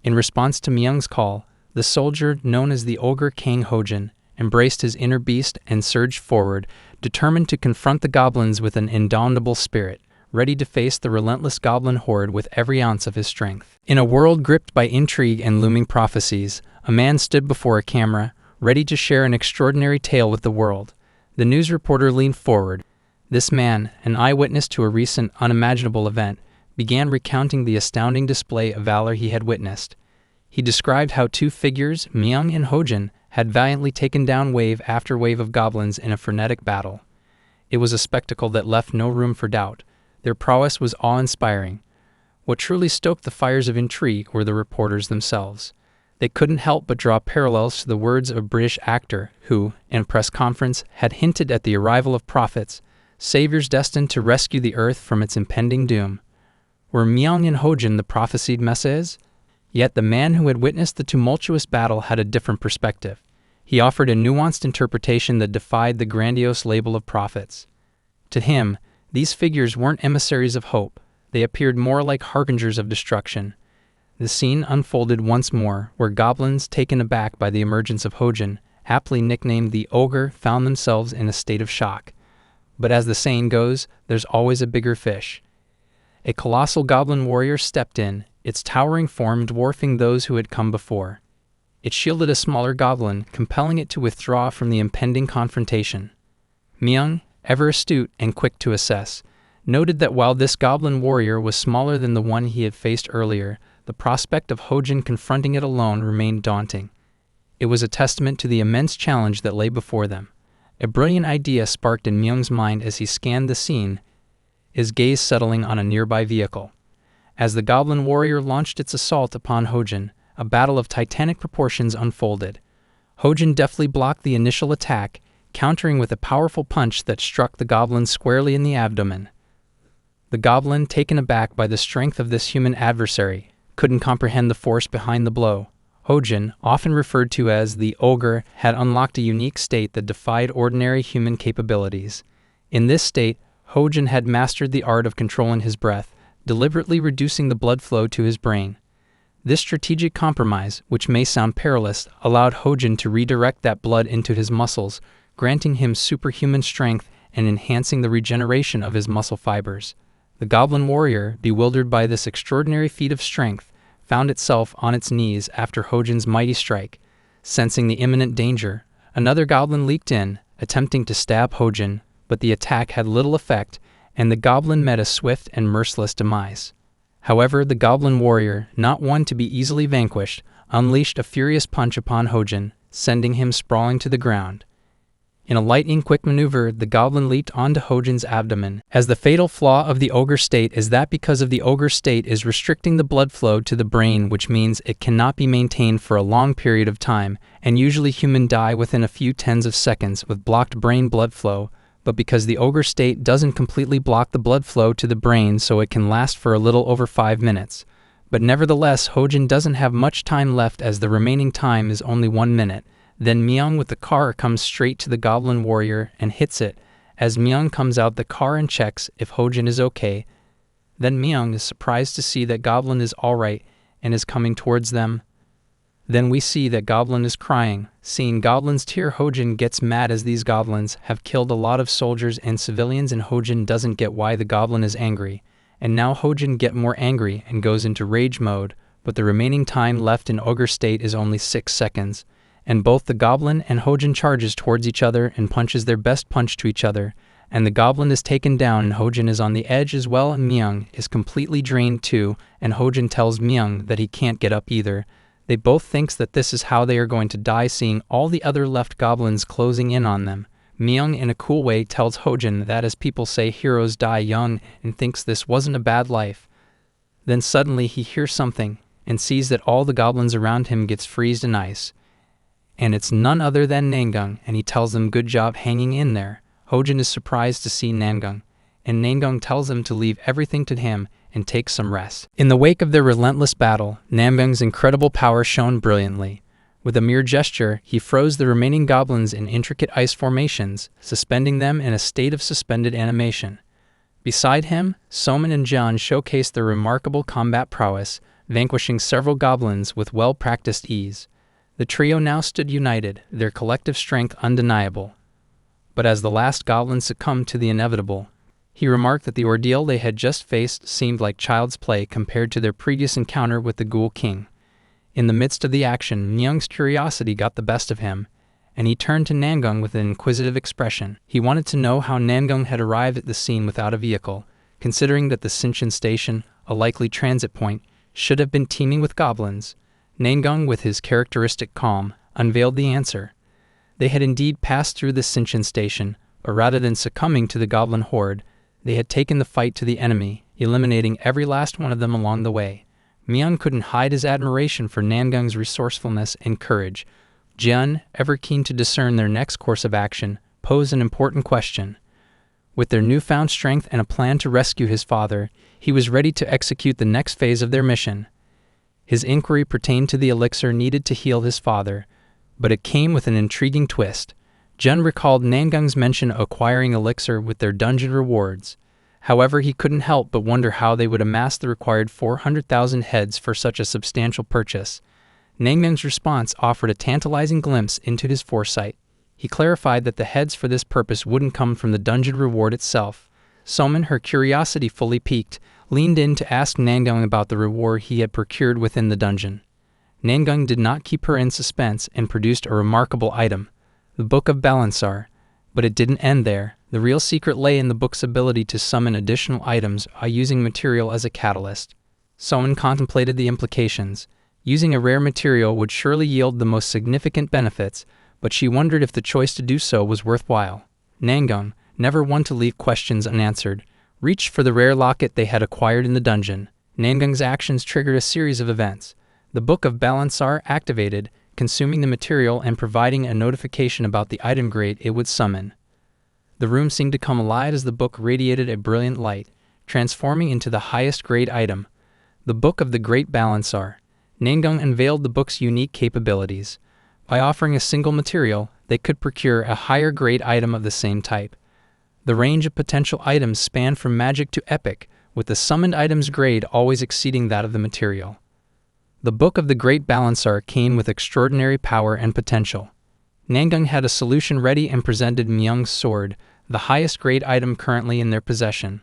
In response to Namyung's call, the soldier, known as the ogre Kang Hojin, embraced his inner beast and surged forward, determined to confront the goblins with an indomitable spirit, ready to face the relentless goblin horde with every ounce of his strength. In a world gripped by intrigue and looming prophecies, a man stood before a camera, ready to share an extraordinary tale with the world. The news reporter leaned forward. This man, an eyewitness to a recent, unimaginable event, began recounting the astounding display of valor he had witnessed. He described how two figures, Namyung and Hojin, had valiantly taken down wave after wave of goblins in a frenetic battle. It was a spectacle that left no room for doubt. Their prowess was awe-inspiring. What truly stoked the fires of intrigue were the reporters themselves. They couldn't help but draw parallels to the words of a British actor who, in a press conference, had hinted at the arrival of prophets, saviors destined to rescue the earth from its impending doom. Were Namyung and Hojin the prophesied messiahs? Yet the man who had witnessed the tumultuous battle had a different perspective. He offered a nuanced interpretation that defied the grandiose label of prophets. To him, these figures weren't emissaries of hope. They appeared more like harbingers of destruction. The scene unfolded once more, where goblins, taken aback by the emergence of Hojin, aptly nicknamed the ogre, found themselves in a state of shock. But as the saying goes, there's always a bigger fish. A colossal goblin warrior stepped in, its towering form dwarfing those who had come before. It shielded a smaller goblin, compelling it to withdraw from the impending confrontation. Namyung, ever astute and quick to assess, noted that while this goblin warrior was smaller than the one he had faced earlier, the prospect of Hojin confronting it alone remained daunting. It was a testament to the immense challenge that lay before them. A brilliant idea sparked in Namyung's mind as he scanned the scene, his gaze settling on a nearby vehicle. As the goblin warrior launched its assault upon Hojin, a battle of titanic proportions unfolded. Hojin deftly blocked the initial attack, countering with a powerful punch that struck the goblin squarely in the abdomen. The goblin, taken aback by the strength of this human adversary, couldn't comprehend the force behind the blow. Hojin, often referred to as the ogre, had unlocked a unique state that defied ordinary human capabilities. In this state, Hojin had mastered the art of controlling his breath, deliberately reducing the blood flow to his brain. This strategic compromise, which may sound perilous, allowed Hojin to redirect that blood into his muscles, granting him superhuman strength and enhancing the regeneration of his muscle fibers. The goblin warrior, bewildered by this extraordinary feat of strength, found itself on its knees after Hojin's mighty strike. Sensing the imminent danger, another goblin leaped in, attempting to stab Hojin, but the attack had little effect, and the goblin met a swift and merciless demise. However, the goblin warrior, not one to be easily vanquished, unleashed a furious punch upon Hojin, sending him sprawling to the ground. In a lightning-quick maneuver, the goblin leaped onto Hojin's abdomen. As the fatal flaw of the ogre state is that because of the ogre state is restricting the blood flow to the brain, which means it cannot be maintained for a long period of time, and usually humans die within a few tens of seconds with blocked brain blood flow, but because the ogre state doesn't completely block the blood flow to the brain, so it can last for a little over 5 minutes. But nevertheless, Hojin doesn't have much time left as the remaining time is only 1 minute. Then Namyung with the car comes straight to the goblin warrior and hits it. As Namyung comes out the car and checks if Hojin is okay, then Namyung is surprised to see that Goblin is alright and is coming towards them. Then we see that Goblin is crying. Seeing Goblin's tear, Hojin gets mad as these goblins have killed a lot of soldiers and civilians, and Hojin doesn't get why the goblin is angry. And now Hojin gets more angry and goes into rage mode, but the remaining time left in ogre state is only 6 seconds. And both the goblin and Hojin charges towards each other and punches their best punch to each other, and the goblin is taken down and Hojin is on the edge as well, and Namyung is completely drained too, and Hojin tells Namyung that he can't get up either. They both think that this is how they are going to die, seeing all the other left goblins closing in on them. Namyung in a cool way tells Hojin that as people say heroes die young and thinks this wasn't a bad life. Then suddenly he hears something and sees that all the goblins around him gets freezed in ice. And it's none other than Namyung, and he tells them good job hanging in there. Hojin is surprised to see Namyung, and Namyung tells him to leave everything to him and take some rest. In the wake of their relentless battle, Namyung's incredible power shone brilliantly. With a mere gesture, he froze the remaining goblins in intricate ice formations, suspending them in a state of suspended animation. Beside him, Soman and John showcased their remarkable combat prowess, vanquishing several goblins with well-practiced ease. The trio now stood united, their collective strength undeniable. But as the last goblin succumbed to the inevitable, he remarked that the ordeal they had just faced seemed like child's play compared to their previous encounter with the Ghoul King. In the midst of the action, Namyung's curiosity got the best of him, and he turned to Namyung with an inquisitive expression. He wanted to know how Namyung had arrived at the scene without a vehicle, considering that the Sinchen station, a likely transit point, should have been teeming with goblins. Namyung, with his characteristic calm, unveiled the answer. They had indeed passed through the Sinchen station, but rather than succumbing to the goblin horde, they had taken the fight to the enemy, eliminating every last one of them along the way. Namyung couldn't hide his admiration for Namyung's resourcefulness and courage. Jian, ever keen to discern their next course of action, posed an important question. With their newfound strength and a plan to rescue his father, he was ready to execute the next phase of their mission. His inquiry pertained to the elixir needed to heal his father, but it came with an intriguing twist. Jun recalled Namyung's mention of acquiring elixir with their dungeon rewards. However, he couldn't help but wonder how they would amass the required 400,000 heads for such a substantial purchase. Namyung's response offered a tantalizing glimpse into his foresight. He clarified that the heads for this purpose wouldn't come from the dungeon reward itself. Soman, her curiosity fully piqued, leaned in to ask Namyung about the reward he had procured within the dungeon. Namyung did not keep her in suspense and produced a remarkable item, the Book of Balansar. But it didn't end there. The real secret lay in the book's ability to summon additional items by using material as a catalyst. Soman contemplated the implications. Using a rare material would surely yield the most significant benefits, but she wondered if the choice to do so was worthwhile. Namyung, never one to leave questions unanswered, reached for the rare locket they had acquired in the dungeon. Namyung's actions triggered a series of events. The Book of Balansar activated, consuming the material and providing a notification about the item grade it would summon. The room seemed to come alive as the book radiated a brilliant light, transforming into the highest grade item, the Book of the Great Balansar. Namyung unveiled the book's unique capabilities. By offering a single material, they could procure a higher grade item of the same type. The range of potential items spanned from magic to epic, with the summoned item's grade always exceeding that of the material. The Book of the Great Balansar came with extraordinary power and potential. Namyung had a solution ready and presented Namyung's sword, the highest grade item currently in their possession.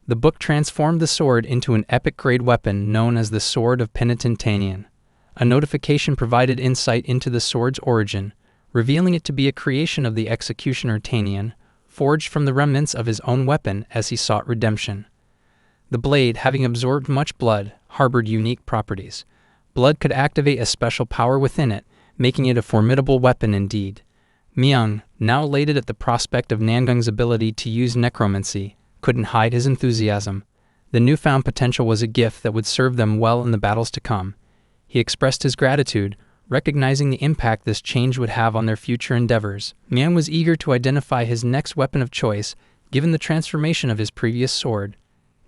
The book transformed the sword into an epic grade weapon known as the Sword of Penitentian. A notification provided insight into the sword's origin, revealing it to be a creation of the executioner Tanian, forged from the remnants of his own weapon as he sought redemption. The blade, having absorbed much blood, harbored unique properties. Blood could activate a special power within it, making it a formidable weapon indeed. Myung, now elated at the prospect of Namyung's ability to use necromancy, couldn't hide his enthusiasm. The newfound potential was a gift that would serve them well in the battles to come. He expressed his gratitude, recognizing the impact this change would have on their future endeavors. Myung was eager to identify his next weapon of choice, given the transformation of his previous sword.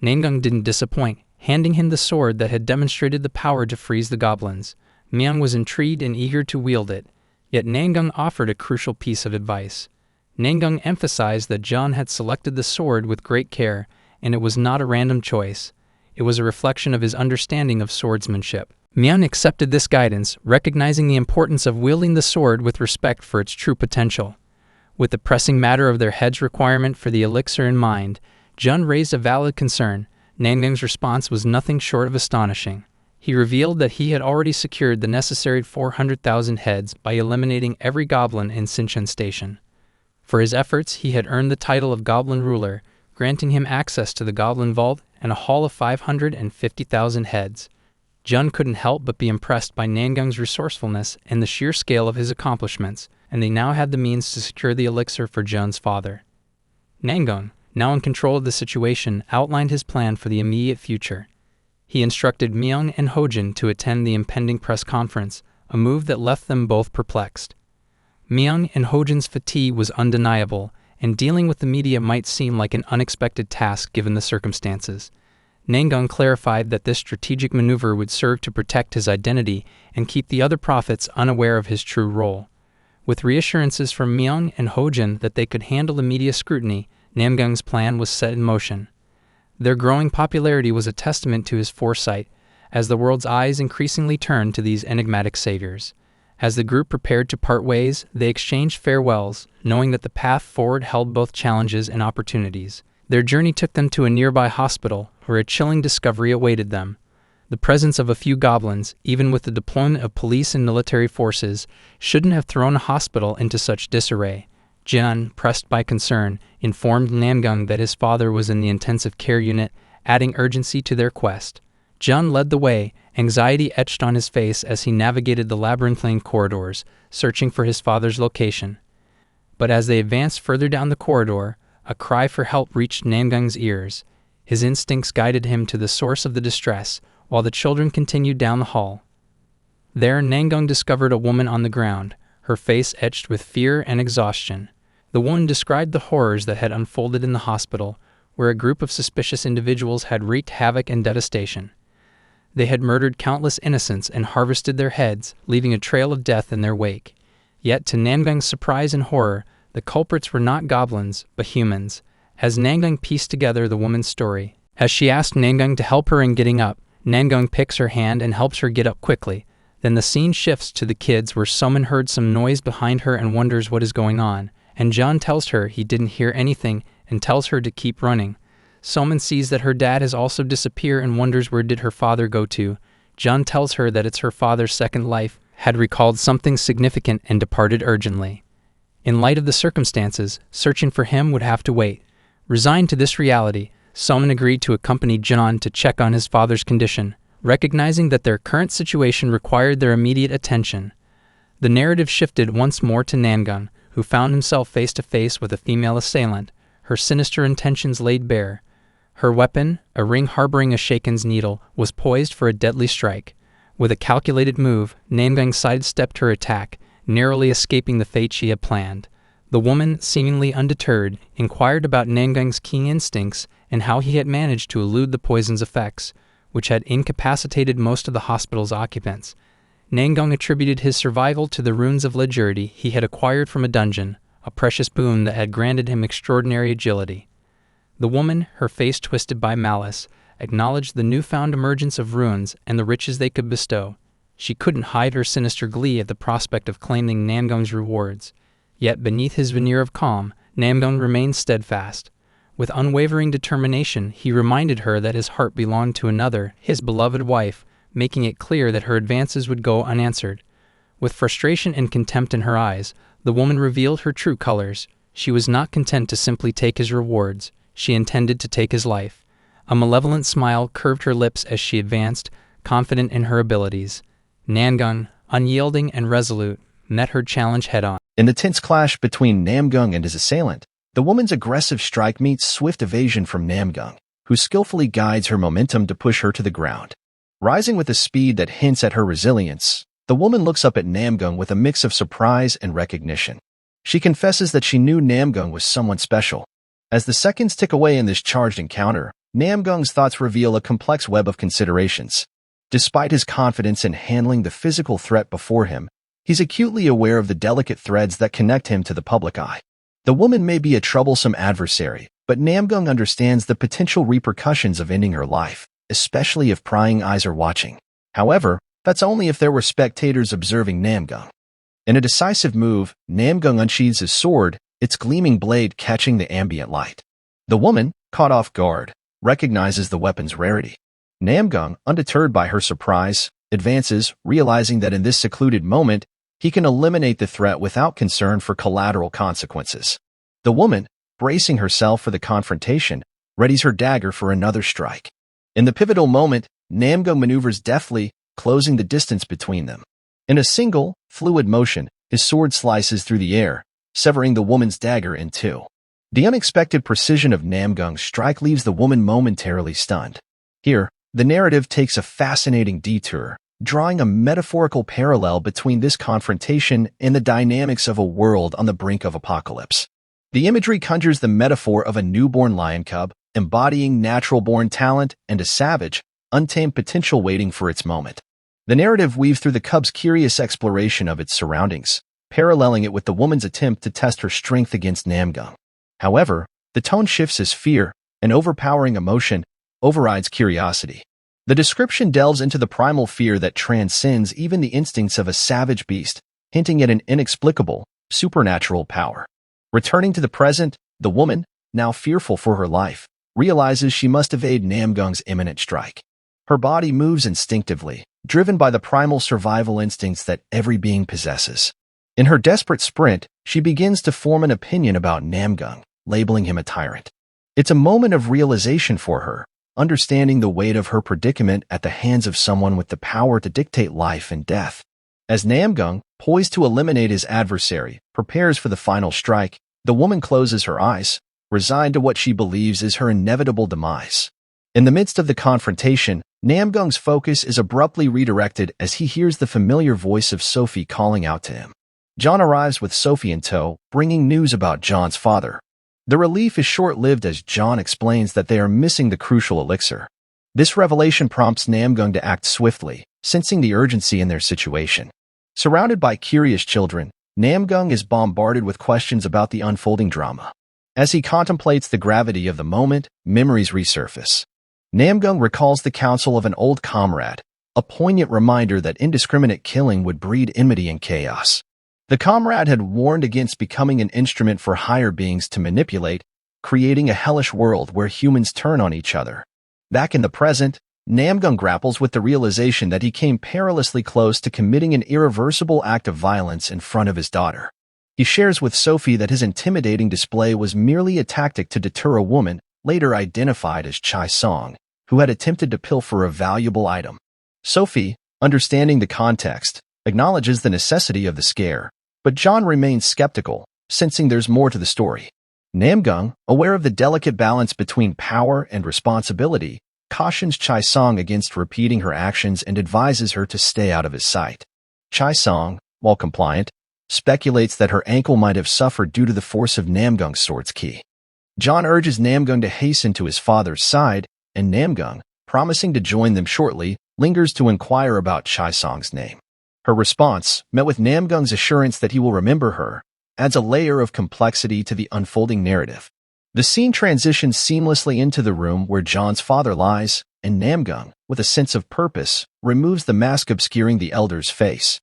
Namyung didn't disappoint, handing him the sword that had demonstrated the power to freeze the goblins. Myung was intrigued and eager to wield it, yet Namyung offered a crucial piece of advice. Namyung emphasized that John had selected the sword with great care, and it was not a random choice. It was a reflection of his understanding of swordsmanship. Myung accepted this guidance, recognizing the importance of wielding the sword with respect for its true potential. With the pressing matter of their head's requirement for the elixir in mind, John raised a valid concern. Namyung's response was nothing short of astonishing. He revealed that he had already secured the necessary 400,000 heads by eliminating every goblin in Sinchon Station. For his efforts, he had earned the title of Goblin Ruler, granting him access to the Goblin Vault and a haul of 550,000 heads. Jun couldn't help but be impressed by Namyung's resourcefulness and the sheer scale of his accomplishments, and they now had the means to secure the elixir for Jun's father. Namyung, now in control of the situation, outlined his plan for the immediate future. He instructed Myung and Hojin to attend the impending press conference, a move that left them both perplexed. Myung and Hojin's fatigue was undeniable, and dealing with the media might seem like an unexpected task given the circumstances. Namyung clarified that this strategic maneuver would serve to protect his identity and keep the other prophets unaware of his true role. With reassurances from Myung and Hojin that they could handle the media scrutiny, Namyung's plan was set in motion. Their growing popularity was a testament to his foresight, as the world's eyes increasingly turned to these enigmatic saviors. As the group prepared to part ways, they exchanged farewells, knowing that the path forward held both challenges and opportunities. Their journey took them to a nearby hospital, where a chilling discovery awaited them. The presence of a few goblins, even with the deployment of police and military forces, shouldn't have thrown a hospital into such disarray. Jun, pressed by concern, informed Namyung that his father was in the intensive care unit, adding urgency to their quest. Jun led the way, anxiety etched on his face as he navigated the labyrinthine corridors, searching for his father's location. But as they advanced further down the corridor, a cry for help reached Namyung's ears. His instincts guided him to the source of the distress, while the children continued down the hall. There, Namyung discovered a woman on the ground, her face etched with fear and exhaustion. The woman described the horrors that had unfolded in the hospital, where a group of suspicious individuals had wreaked havoc and devastation. They had murdered countless innocents and harvested their heads, leaving a trail of death in their wake. Yet, to Namyung's surprise and horror, the culprits were not goblins, but humans. As Namyung pieced together the woman's story, as she asked Namyung to help her in getting up, Namyung picks her hand and helps her get up quickly. Then the scene shifts to the kids, where Somin heard some noise behind her and wonders what is going on, and John tells her he didn't hear anything and tells her to keep running. Somin sees that her dad has also disappeared and wonders where did her father go to. John tells her that it's her father's second life, had recalled something significant and departed urgently. In light of the circumstances, searching for him would have to wait. Resigned to this reality, Somin agreed to accompany John to check on his father's condition, recognizing that their current situation required their immediate attention. The narrative shifted once more to Namyung, who found himself face to face with a female assailant, her sinister intentions laid bare. Her weapon, a ring harboring a shaken's needle, was poised for a deadly strike. With a calculated move, Namyung sidestepped her attack, narrowly escaping the fate she had planned. The woman, seemingly undeterred, inquired about Namyung's keen instincts and how he had managed to elude the poison's effects, which had incapacitated most of the hospital's occupants. Namyung attributed his survival to the runes of legurity he had acquired from a dungeon, a precious boon that had granted him extraordinary agility. The woman, her face twisted by malice, acknowledged the newfound emergence of runes and the riches they could bestow. She couldn't hide her sinister glee at the prospect of claiming Namyung's rewards. Yet beneath his veneer of calm, Namyung remained steadfast. With unwavering determination, he reminded her that his heart belonged to another, his beloved wife, making it clear that her advances would go unanswered. With frustration and contempt in her eyes, the woman revealed her true colors. She was not content to simply take his rewards. She intended to take his life. A malevolent smile curved her lips as she advanced, confident in her abilities. Namyung, unyielding and resolute, met her challenge head-on. In the tense clash between Namyung and his assailant, the woman's aggressive strike meets swift evasion from Namyung, who skillfully guides her momentum to push her to the ground. Rising with a speed that hints at her resilience, the woman looks up at Namyung with a mix of surprise and recognition. She confesses that she knew Namyung was someone special. As the seconds tick away in this charged encounter, Namyung's thoughts reveal a complex web of considerations. Despite his confidence in handling the physical threat before him, he's acutely aware of the delicate threads that connect him to the public eye. The woman may be a troublesome adversary, but Namyung understands the potential repercussions of ending her life, especially if prying eyes are watching. However, that's only if there were spectators observing Namyung. In a decisive move, Namyung unsheathes his sword, its gleaming blade catching the ambient light. The woman, caught off guard, recognizes the weapon's rarity. Namyung, undeterred by her surprise, advances, realizing that in this secluded moment, he can eliminate the threat without concern for collateral consequences. The woman, bracing herself for the confrontation, readies her dagger for another strike. In the pivotal moment, Namyung maneuvers deftly, closing the distance between them. In a single, fluid motion, his sword slices through the air, severing the woman's dagger in two. The unexpected precision of Namyung's strike leaves the woman momentarily stunned. Here, the narrative takes a fascinating detour, drawing a metaphorical parallel between this confrontation and the dynamics of a world on the brink of apocalypse. The imagery conjures the metaphor of a newborn lion cub, embodying natural-born talent and a savage, untamed potential waiting for its moment. The narrative weaves through the cub's curious exploration of its surroundings, paralleling it with the woman's attempt to test her strength against Namyung. However, the tone shifts as fear, an overpowering emotion, overrides curiosity. The description delves into the primal fear that transcends even the instincts of a savage beast, hinting at an inexplicable, supernatural power. Returning to the present, the woman, now fearful for her life, realizes she must evade Namyung's imminent strike. Her body moves instinctively, driven by the primal survival instincts that every being possesses. In her desperate sprint, she begins to form an opinion about Namyung, labeling him a tyrant. It's a moment of realization for her, understanding the weight of her predicament at the hands of someone with the power to dictate life and death. As Namyung, poised to eliminate his adversary, prepares for the final strike, the woman closes her eyes, resigned to what she believes is her inevitable demise. In the midst of the confrontation, Namyung's focus is abruptly redirected as he hears the familiar voice of Sophie calling out to him. John arrives with Sophie in tow, bringing news about John's father. The relief is short-lived as John explains that they are missing the crucial elixir. This revelation prompts Namyung to act swiftly, sensing the urgency in their situation. Surrounded by curious children, Namyung is bombarded with questions about the unfolding drama. As he contemplates the gravity of the moment, memories resurface. Namyung recalls the counsel of an old comrade, a poignant reminder that indiscriminate killing would breed enmity and chaos. The comrade had warned against becoming an instrument for higher beings to manipulate, creating a hellish world where humans turn on each other. Back in the present, Namyung grapples with the realization that he came perilously close to committing an irreversible act of violence in front of his daughter. He shares with Sophie that his intimidating display was merely a tactic to deter a woman, later identified as Chai Song, who had attempted to pilfer a valuable item. Sophie, understanding the context, acknowledges the necessity of the scare, but John remains skeptical, sensing there's more to the story. Namyung, aware of the delicate balance between power and responsibility, cautions Chai Song against repeating her actions and advises her to stay out of his sight. Chai Song, while compliant, speculates that her ankle might have suffered due to the force of Namyung's sword's ki. John urges Namyung to hasten to his father's side, and Namyung, promising to join them shortly, lingers to inquire about Chai Song's name. Her response, met with Namyung's assurance that he will remember her, adds a layer of complexity to the unfolding narrative. The scene transitions seamlessly into the room where John's father lies, and Namyung, with a sense of purpose, removes the mask obscuring the elder's face.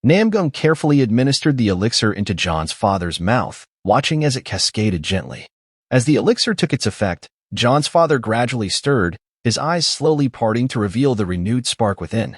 Namyung carefully administered the elixir into John's father's mouth, watching as it cascaded gently. As the elixir took its effect, John's father gradually stirred, his eyes slowly parting to reveal the renewed spark within.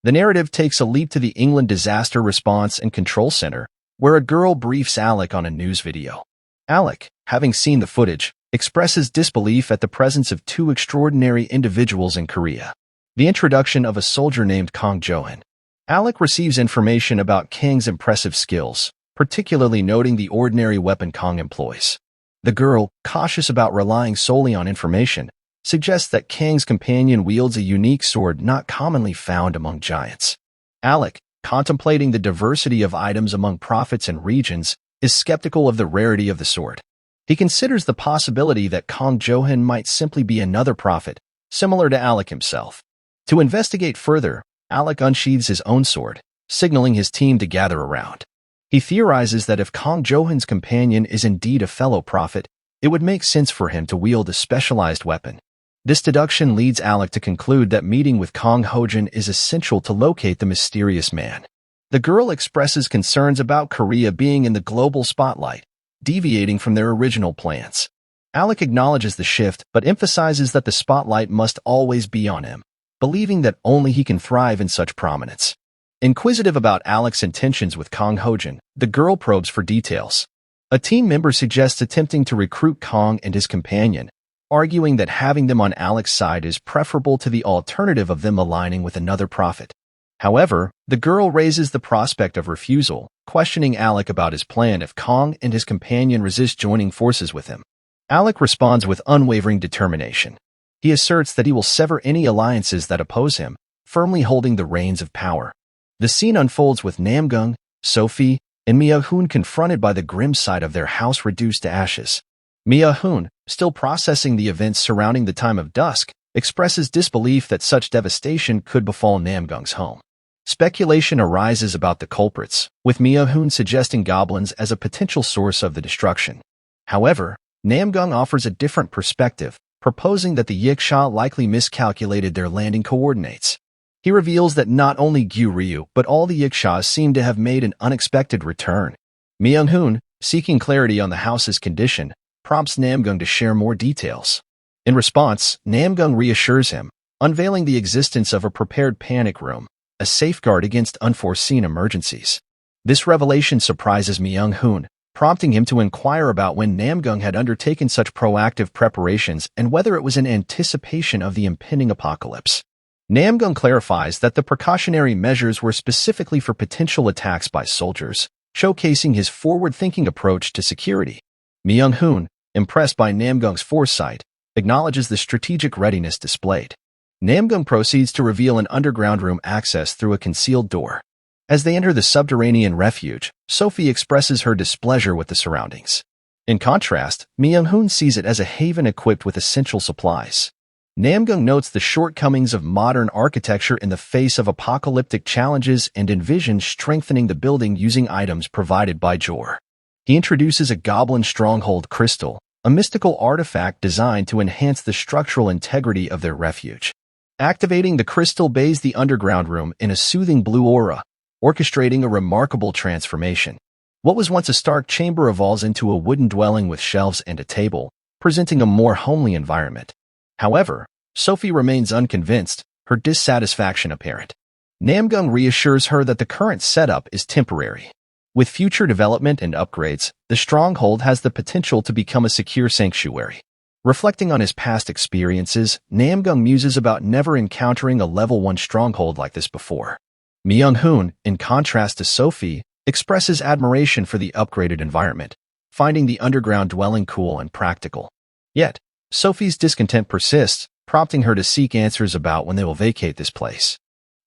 The narrative takes a leap to the England Disaster Response and Control Center, where a girl briefs Alec on a news video. Alec, having seen the footage, expresses disbelief at the presence of two extraordinary individuals in Korea. The introduction of a soldier named Kong Johan. Alec receives information about Kang's impressive skills, particularly noting the ordinary weapon Kang employs. The girl, cautious about relying solely on information, suggests that Kang's companion wields a unique sword not commonly found among giants. Alec, contemplating the diversity of items among prophets and regions, is skeptical of the rarity of the sword. He considers the possibility that Kang Johan might simply be another prophet, similar to Alec himself. To investigate further, Alec unsheathes his own sword, signaling his team to gather around. He theorizes that if Kang Johan's companion is indeed a fellow prophet, it would make sense for him to wield a specialized weapon. This deduction leads Alec to conclude that meeting with Kang Hojin is essential to locate the mysterious man. The girl expresses concerns about Korea being in the global spotlight, deviating from their original plans. Alec acknowledges the shift but emphasizes that the spotlight must always be on him, believing that only he can thrive in such prominence. Inquisitive about Alec's intentions with Kang Hojin, the girl probes for details. A team member suggests attempting to recruit Kang and his companion, arguing that having them on Alec's side is preferable to the alternative of them aligning with another prophet. However, the girl raises the prospect of refusal, questioning Alec about his plan if Kang and his companion resist joining forces with him. Alec responds with unwavering determination. He asserts that he will sever any alliances that oppose him, firmly holding the reins of power. The scene unfolds with Namyung, Sophie, and Mia-hoon confronted by the grim sight of their house reduced to ashes. Mia-hoon, still processing the events surrounding the time of dusk, expresses disbelief that such devastation could befall Namyung's home. Speculation arises about the culprits, with Mia-hoon suggesting goblins as a potential source of the destruction. However, Namyung offers a different perspective, proposing that the Yiksha likely miscalculated their landing coordinates. He reveals that not only Gyu-ryu but all the Yikshas seem to have made an unexpected return. Myung-hoon, seeking clarity on the house's condition, prompts Namyung to share more details. In response, Namyung reassures him, unveiling the existence of a prepared panic room, a safeguard against unforeseen emergencies. This revelation surprises Myung-hoon, prompting him to inquire about when Namyung had undertaken such proactive preparations and whether it was in anticipation of the impending apocalypse. Namyung clarifies that the precautionary measures were specifically for potential attacks by soldiers, showcasing his forward-thinking approach to security. Myung-hoon, impressed by Namyung's foresight, acknowledges the strategic readiness displayed. Namyung proceeds to reveal an underground room access through a concealed door. As they enter the subterranean refuge, Sophie expresses her displeasure with the surroundings. In contrast, Myung-hoon sees it as a haven equipped with essential supplies. Namyung notes the shortcomings of modern architecture in the face of apocalyptic challenges and envisions strengthening the building using items provided by Jor. He introduces a goblin stronghold crystal, a mystical artifact designed to enhance the structural integrity of their refuge. Activating the crystal bathes the underground room in a soothing blue aura, orchestrating a remarkable transformation. What was once a stark chamber evolves into a wooden dwelling with shelves and a table, presenting a more homely environment. However, Sophie remains unconvinced, her dissatisfaction apparent. Namyung reassures her that the current setup is temporary. With future development and upgrades, the stronghold has the potential to become a secure sanctuary. Reflecting on his past experiences, Namyung muses about never encountering a level 1 stronghold like this before. Myung-hoon, in contrast to Sophie, expresses admiration for the upgraded environment, finding the underground dwelling cool and practical. Yet, Sophie's discontent persists, prompting her to seek answers about when they will vacate this place.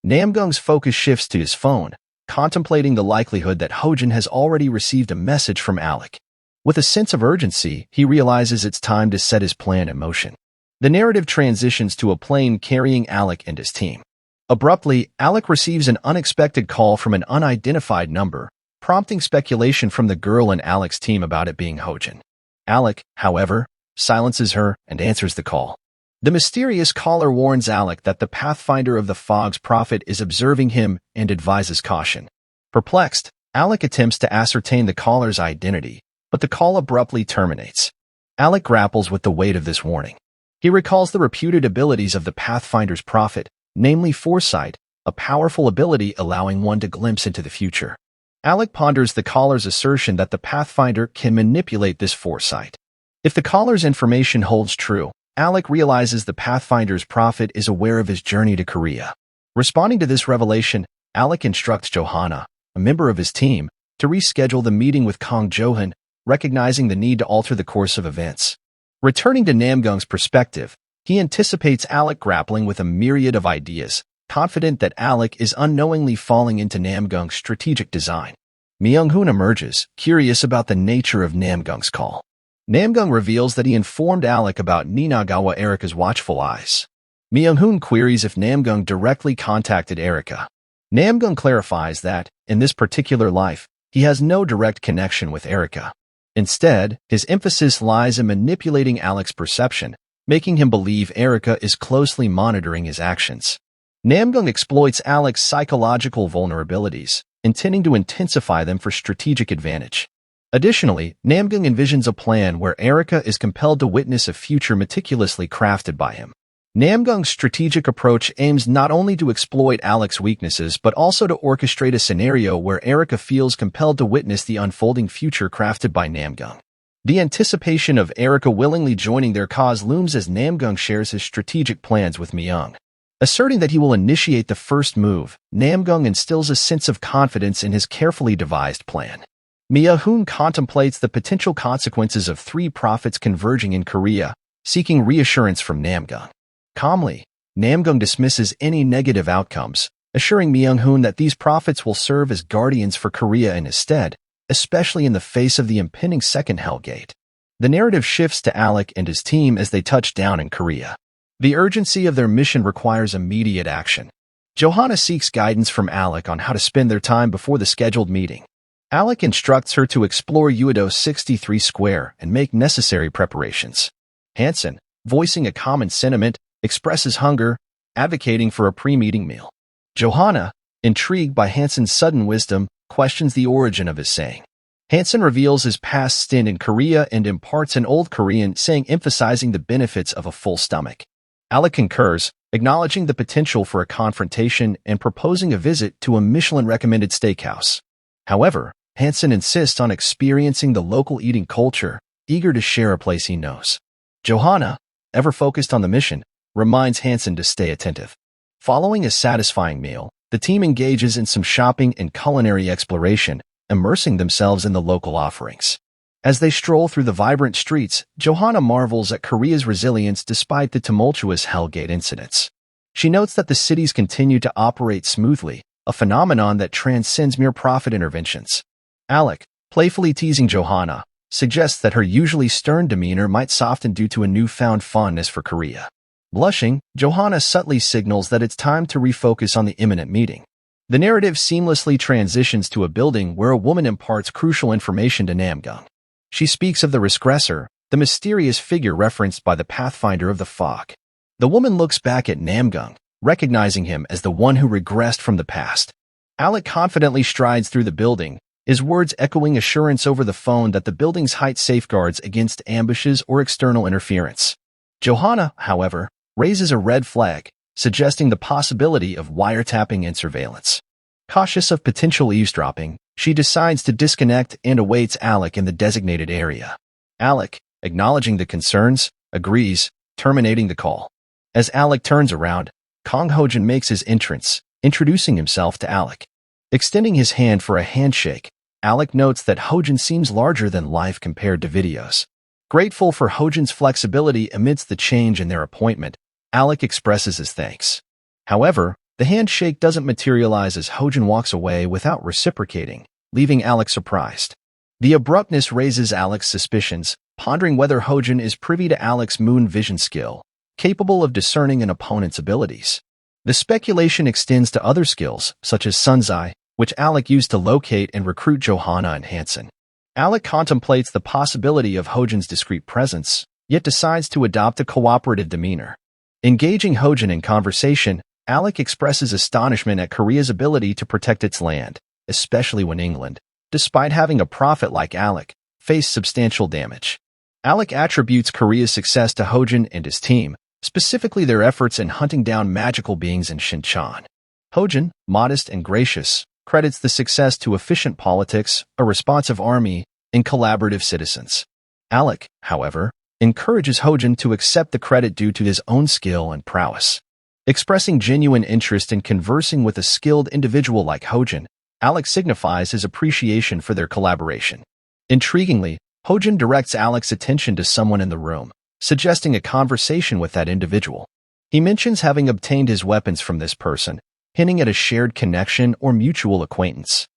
Namyung's focus shifts to his phone, contemplating the likelihood that Hojin has already received a message from Alec. With a sense of urgency, he realizes it's time to set his plan in motion. The narrative transitions to a plane carrying Alec and his team. Abruptly, Alec receives an unexpected call from an unidentified number, prompting speculation from the girl and Alec's team about it being Hojin. Alec, however, silences her and answers the call. The mysterious caller warns Alec that the Pathfinder of the Fog's prophet is observing him and advises caution. Perplexed, Alec attempts to ascertain the caller's identity, but the call abruptly terminates. Alec grapples with the weight of this warning. He recalls the reputed abilities of the Pathfinder's prophet, namely foresight, a powerful ability allowing one to glimpse into the future. Alec ponders the caller's assertion that the Pathfinder can manipulate this foresight. If the caller's information holds true, Alec realizes the Pathfinder's prophet is aware of his journey to Korea. Responding to this revelation, Alec instructs Johanna, a member of his team, to reschedule the meeting with Kong Johan, recognizing the need to alter the course of events. Returning to Namgung's perspective, he anticipates Alec grappling with a myriad of ideas, confident that Alec is unknowingly falling into Namgung's strategic design. Myung-hoon emerges, curious about the nature of Namgung's call. Namgung reveals that he informed Alec about Ninagawa Erika's watchful eyes. Myung-hoon queries if Namgung directly contacted Erika. Namgung clarifies that, in this particular life, he has no direct connection with Erika. Instead, his emphasis lies in manipulating Alec's perception, making him believe Erika is closely monitoring his actions. Namgung exploits Alec's psychological vulnerabilities, intending to intensify them for strategic advantage. Additionally, Namgung envisions a plan where Erika is compelled to witness a future meticulously crafted by him. Namgung's strategic approach aims not only to exploit Alec's weaknesses but also to orchestrate a scenario where Erika feels compelled to witness the unfolding future crafted by Namgung. The anticipation of Erika willingly joining their cause looms as Namgung shares his strategic plans with Myung. Asserting that he will initiate the first move, Namgung instills a sense of confidence in his carefully devised plan. Myung-hoon contemplates the potential consequences of three prophets converging in Korea, seeking reassurance from Namgung. Calmly, Namgung dismisses any negative outcomes, assuring Myung-hoon that these prophets will serve as guardians for Korea in his stead, especially in the face of the impending second Hellgate. The narrative shifts to Alec and his team as they touch down in Korea. The urgency of their mission requires immediate action. Johanna seeks guidance from Alec on how to spend their time before the scheduled meeting. Alec instructs her to explore Uedo 63 Square and make necessary preparations. Hansen, voicing a common sentiment, expresses hunger, advocating for a pre-meeting meal. Johanna, intrigued by Hansen's sudden wisdom, questions the origin of his saying. Hansen reveals his past stint in Korea and imparts an old Korean saying emphasizing the benefits of a full stomach. Alec concurs, acknowledging the potential for a confrontation and proposing a visit to a Michelin-recommended steakhouse. However, Hansen insists on experiencing the local eating culture, eager to share a place he knows. Johanna, ever focused on the mission, reminds Hansen to stay attentive. Following a satisfying meal, the team engages in some shopping and culinary exploration, immersing themselves in the local offerings. As they stroll through the vibrant streets, Johanna marvels at Korea's resilience despite the tumultuous Hellgate incidents. She notes that the cities continue to operate smoothly, a phenomenon that transcends mere profit interventions. Alec, playfully teasing Johanna, suggests that her usually stern demeanor might soften due to a newfound fondness for Korea. Blushing, Johanna subtly signals that it's time to refocus on the imminent meeting. The narrative seamlessly transitions to a building where a woman imparts crucial information to Namgung. She speaks of the regressor, the mysterious figure referenced by the Pathfinder of the Fog. The woman looks back at Namgung, recognizing him as the one who regressed from the past. Alec confidently strides through the building, his words echoing assurance over the phone that the building's height safeguards against ambushes or external interference. Johanna, however, raises a red flag, suggesting the possibility of wiretapping and surveillance. Cautious of potential eavesdropping, she decides to disconnect and awaits Alec in the designated area. Alec, acknowledging the concerns, agrees, terminating the call. As Alec turns around, Kong Hojin makes his entrance, introducing himself to Alec. Extending his hand for a handshake, Alec notes that Hojin seems larger than life compared to videos. Grateful for Hojin's flexibility amidst the change in their appointment, Alec expresses his thanks. However, the handshake doesn't materialize as Hojin walks away without reciprocating, leaving Alec surprised. The abruptness raises Alec's suspicions, pondering whether Hojin is privy to Alec's moon vision skill, capable of discerning an opponent's abilities. The speculation extends to other skills, such as Sun's Eye, which Alec used to locate and recruit Johanna and Hansen. Alec contemplates the possibility of Hojin's discreet presence, yet decides to adopt a cooperative demeanor. Engaging Hojin in conversation, Alec expresses astonishment at Korea's ability to protect its land, especially when England, despite having a prophet like Alec, faced substantial damage. Alec attributes Korea's success to Hojin and his team, specifically their efforts in hunting down magical beings in Shincheon. Hojin, modest and gracious, credits the success to efficient politics, a responsive army, and collaborative citizens. Alec, however, encourages Hojin to accept the credit due to his own skill and prowess. Expressing genuine interest in conversing with a skilled individual like Hojin, Alex signifies his appreciation for their collaboration. Intriguingly, Hojin directs Alex's attention to someone in the room, suggesting a conversation with that individual. He mentions having obtained his weapons from this person, hinting at a shared connection or mutual acquaintance.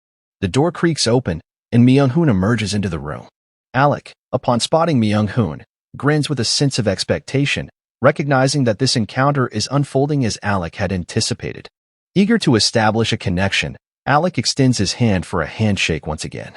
The door creaks open, and Myung-hoon emerges into the room. Alec, upon spotting Myung-hoon, grins with a sense of expectation, recognizing that this encounter is unfolding as Alec had anticipated. Eager to establish a connection, Alec extends his hand for a handshake once again.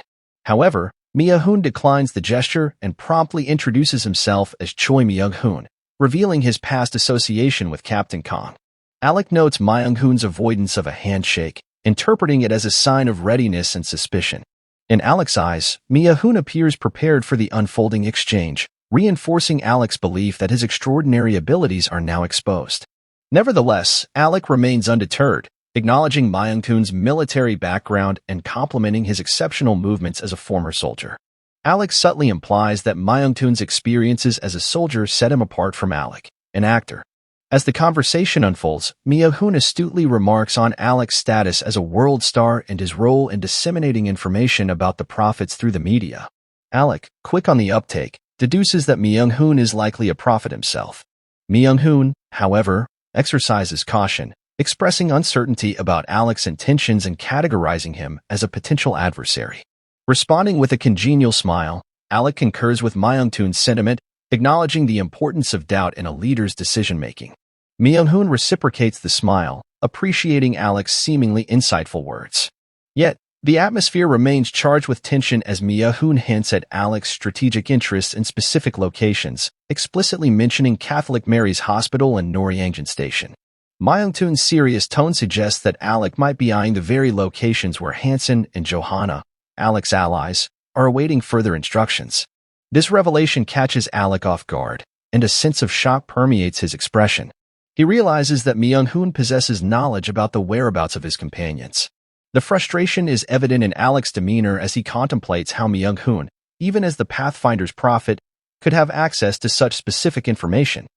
However, Myung-hoon declines the gesture and promptly introduces himself as Choi Myung-hoon, revealing his past association with Captain Kong. Alec notes Myung-hoon's avoidance of a handshake, interpreting it as a sign of readiness and suspicion. In Alec's eyes, Myung-hoon appears prepared for the unfolding exchange, reinforcing Alec's belief that his extraordinary abilities are now exposed. Nevertheless, Alec remains undeterred, acknowledging Myung-hoon's military background and complimenting his exceptional movements as a former soldier. Alec subtly implies that Myung-hoon's experiences as a soldier set him apart from Alec, an actor. As the conversation unfolds, Myung-hoon astutely remarks on Alec's status as a world star and his role in disseminating information about the prophets through the media. Alec, quick on the uptake, deduces that Myung-hoon is likely a prophet himself. Myung-hoon, however, exercises caution, expressing uncertainty about Alec's intentions and categorizing him as a potential adversary. Responding with a congenial smile, Alec concurs with Myung-hoon's sentiment, acknowledging the importance of doubt in a leader's decision-making. Myung-hoon reciprocates the smile, appreciating Alec's seemingly insightful words. Yet, the atmosphere remains charged with tension as Myung-hoon hints at Alec's strategic interests in specific locations, explicitly mentioning Catholic Mary's Hospital and Noryangjin Station. Myung-hoon's serious tone suggests that Alec might be eyeing the very locations where Hansen and Johanna, Alec's allies, are awaiting further instructions. This revelation catches Alec off guard, and a sense of shock permeates his expression. He realizes that Myung-hoon possesses knowledge about the whereabouts of his companions. The frustration is evident in Alec's demeanor as he contemplates how Myung-hoon, even as the Pathfinder's prophet, could have access to such specific information.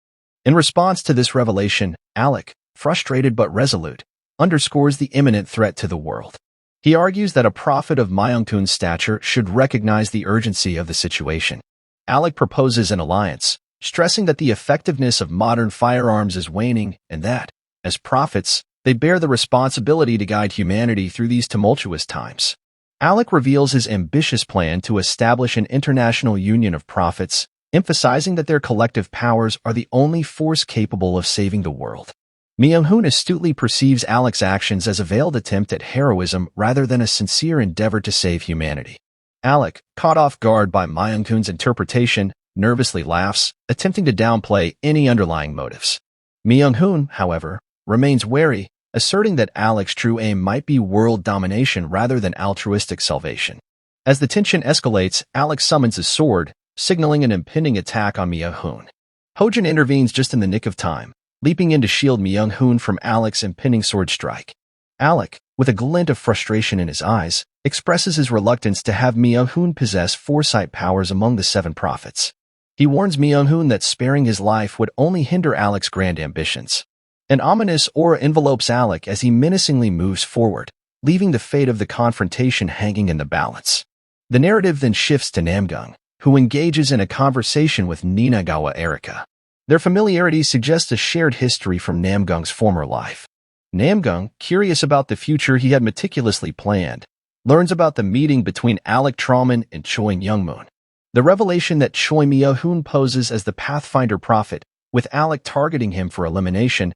In response to this revelation, Alec, frustrated but resolute, underscores the imminent threat to the world. He argues that a prophet of Myung-hoon's stature should recognize the urgency of the situation. Alec proposes an alliance, stressing that the effectiveness of modern firearms is waning and that, as prophets, they bear the responsibility to guide humanity through these tumultuous times. Alec reveals his ambitious plan to establish an international union of prophets, emphasizing that their collective powers are the only force capable of saving the world. Myung-hoon astutely perceives Alec's actions as a veiled attempt at heroism rather than a sincere endeavor to save humanity. Alec, caught off guard by Myung-hoon's interpretation, nervously laughs, attempting to downplay any underlying motives. Myung-hoon, however, remains wary, asserting that Alec's true aim might be world domination rather than altruistic salvation. As the tension escalates, Alec summons his sword, signaling an impending attack on Myung-hoon. Hojin intervenes just in the nick of time, leaping in to shield Myung-hoon from Alec's impending sword strike. Alec, with a glint of frustration in his eyes, expresses his reluctance to have Myung-hoon possess foresight powers among the seven prophets. He warns Myung-hoon that sparing his life would only hinder Alec's grand ambitions. An ominous aura envelopes Alec as he menacingly moves forward, leaving the fate of the confrontation hanging in the balance. The narrative then shifts to Namyung, who engages in a conversation with Ninagawa Erika. Their familiarity suggests a shared history from Namyung's former life. Namyung, curious about the future he had meticulously planned, learns about the meeting between Alec Trauman and Choi Myung-moon. The revelation that Choi Myung-hoon poses as the Pathfinder prophet, with Alec targeting him for elimination.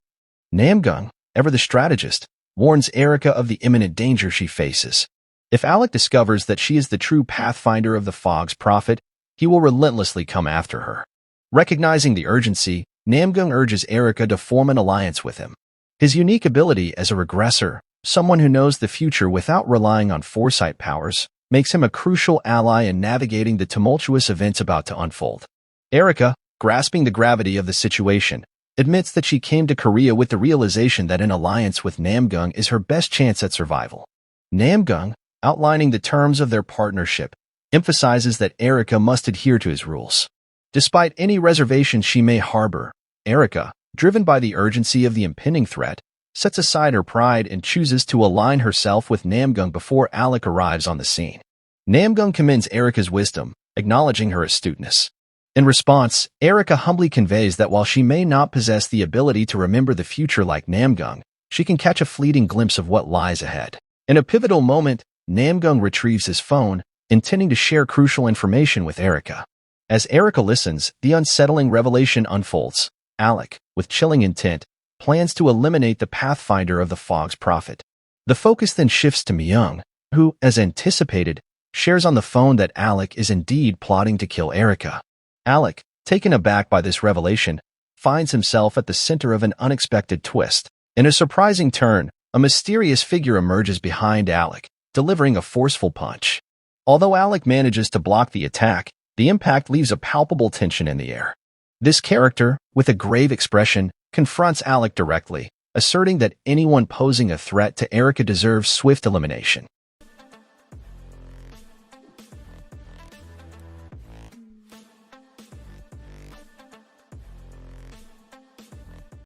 Namyung, ever the strategist, warns Erika of the imminent danger she faces. If Alec discovers that she is the true Pathfinder of the Fog's prophet, he will relentlessly come after her. Recognizing the urgency, Namyung urges Erika to form an alliance with him. His unique ability as a regressor, someone who knows the future without relying on foresight powers, makes him a crucial ally in navigating the tumultuous events about to unfold. Erika, grasping the gravity of the situation, admits that she came to Korea with the realization that an alliance with Namyung is her best chance at survival. Namyung, outlining the terms of their partnership, emphasizes that Erika must adhere to his rules. Despite any reservations she may harbor, Erika, driven by the urgency of the impending threat, sets aside her pride and chooses to align herself with Namyung before Alec arrives on the scene. Namyung commends Erika's wisdom, acknowledging her astuteness. In response, Erika humbly conveys that while she may not possess the ability to remember the future like Namyung, she can catch a fleeting glimpse of what lies ahead. In a pivotal moment, Namyung retrieves his phone, intending to share crucial information with Erika. As Erika listens, the unsettling revelation unfolds. Alec, with chilling intent, plans to eliminate the pathfinder of the Fog's prophet. The focus then shifts to Myung, who, as anticipated, shares on the phone that Alec is indeed plotting to kill Erika. Alec, taken aback by this revelation, finds himself at the center of an unexpected twist. In a surprising turn, a mysterious figure emerges behind Alec, delivering a forceful punch. Although Alec manages to block the attack, the impact leaves a palpable tension in the air. This character, with a grave expression, confronts Alec directly, asserting that anyone posing a threat to Erika deserves swift elimination.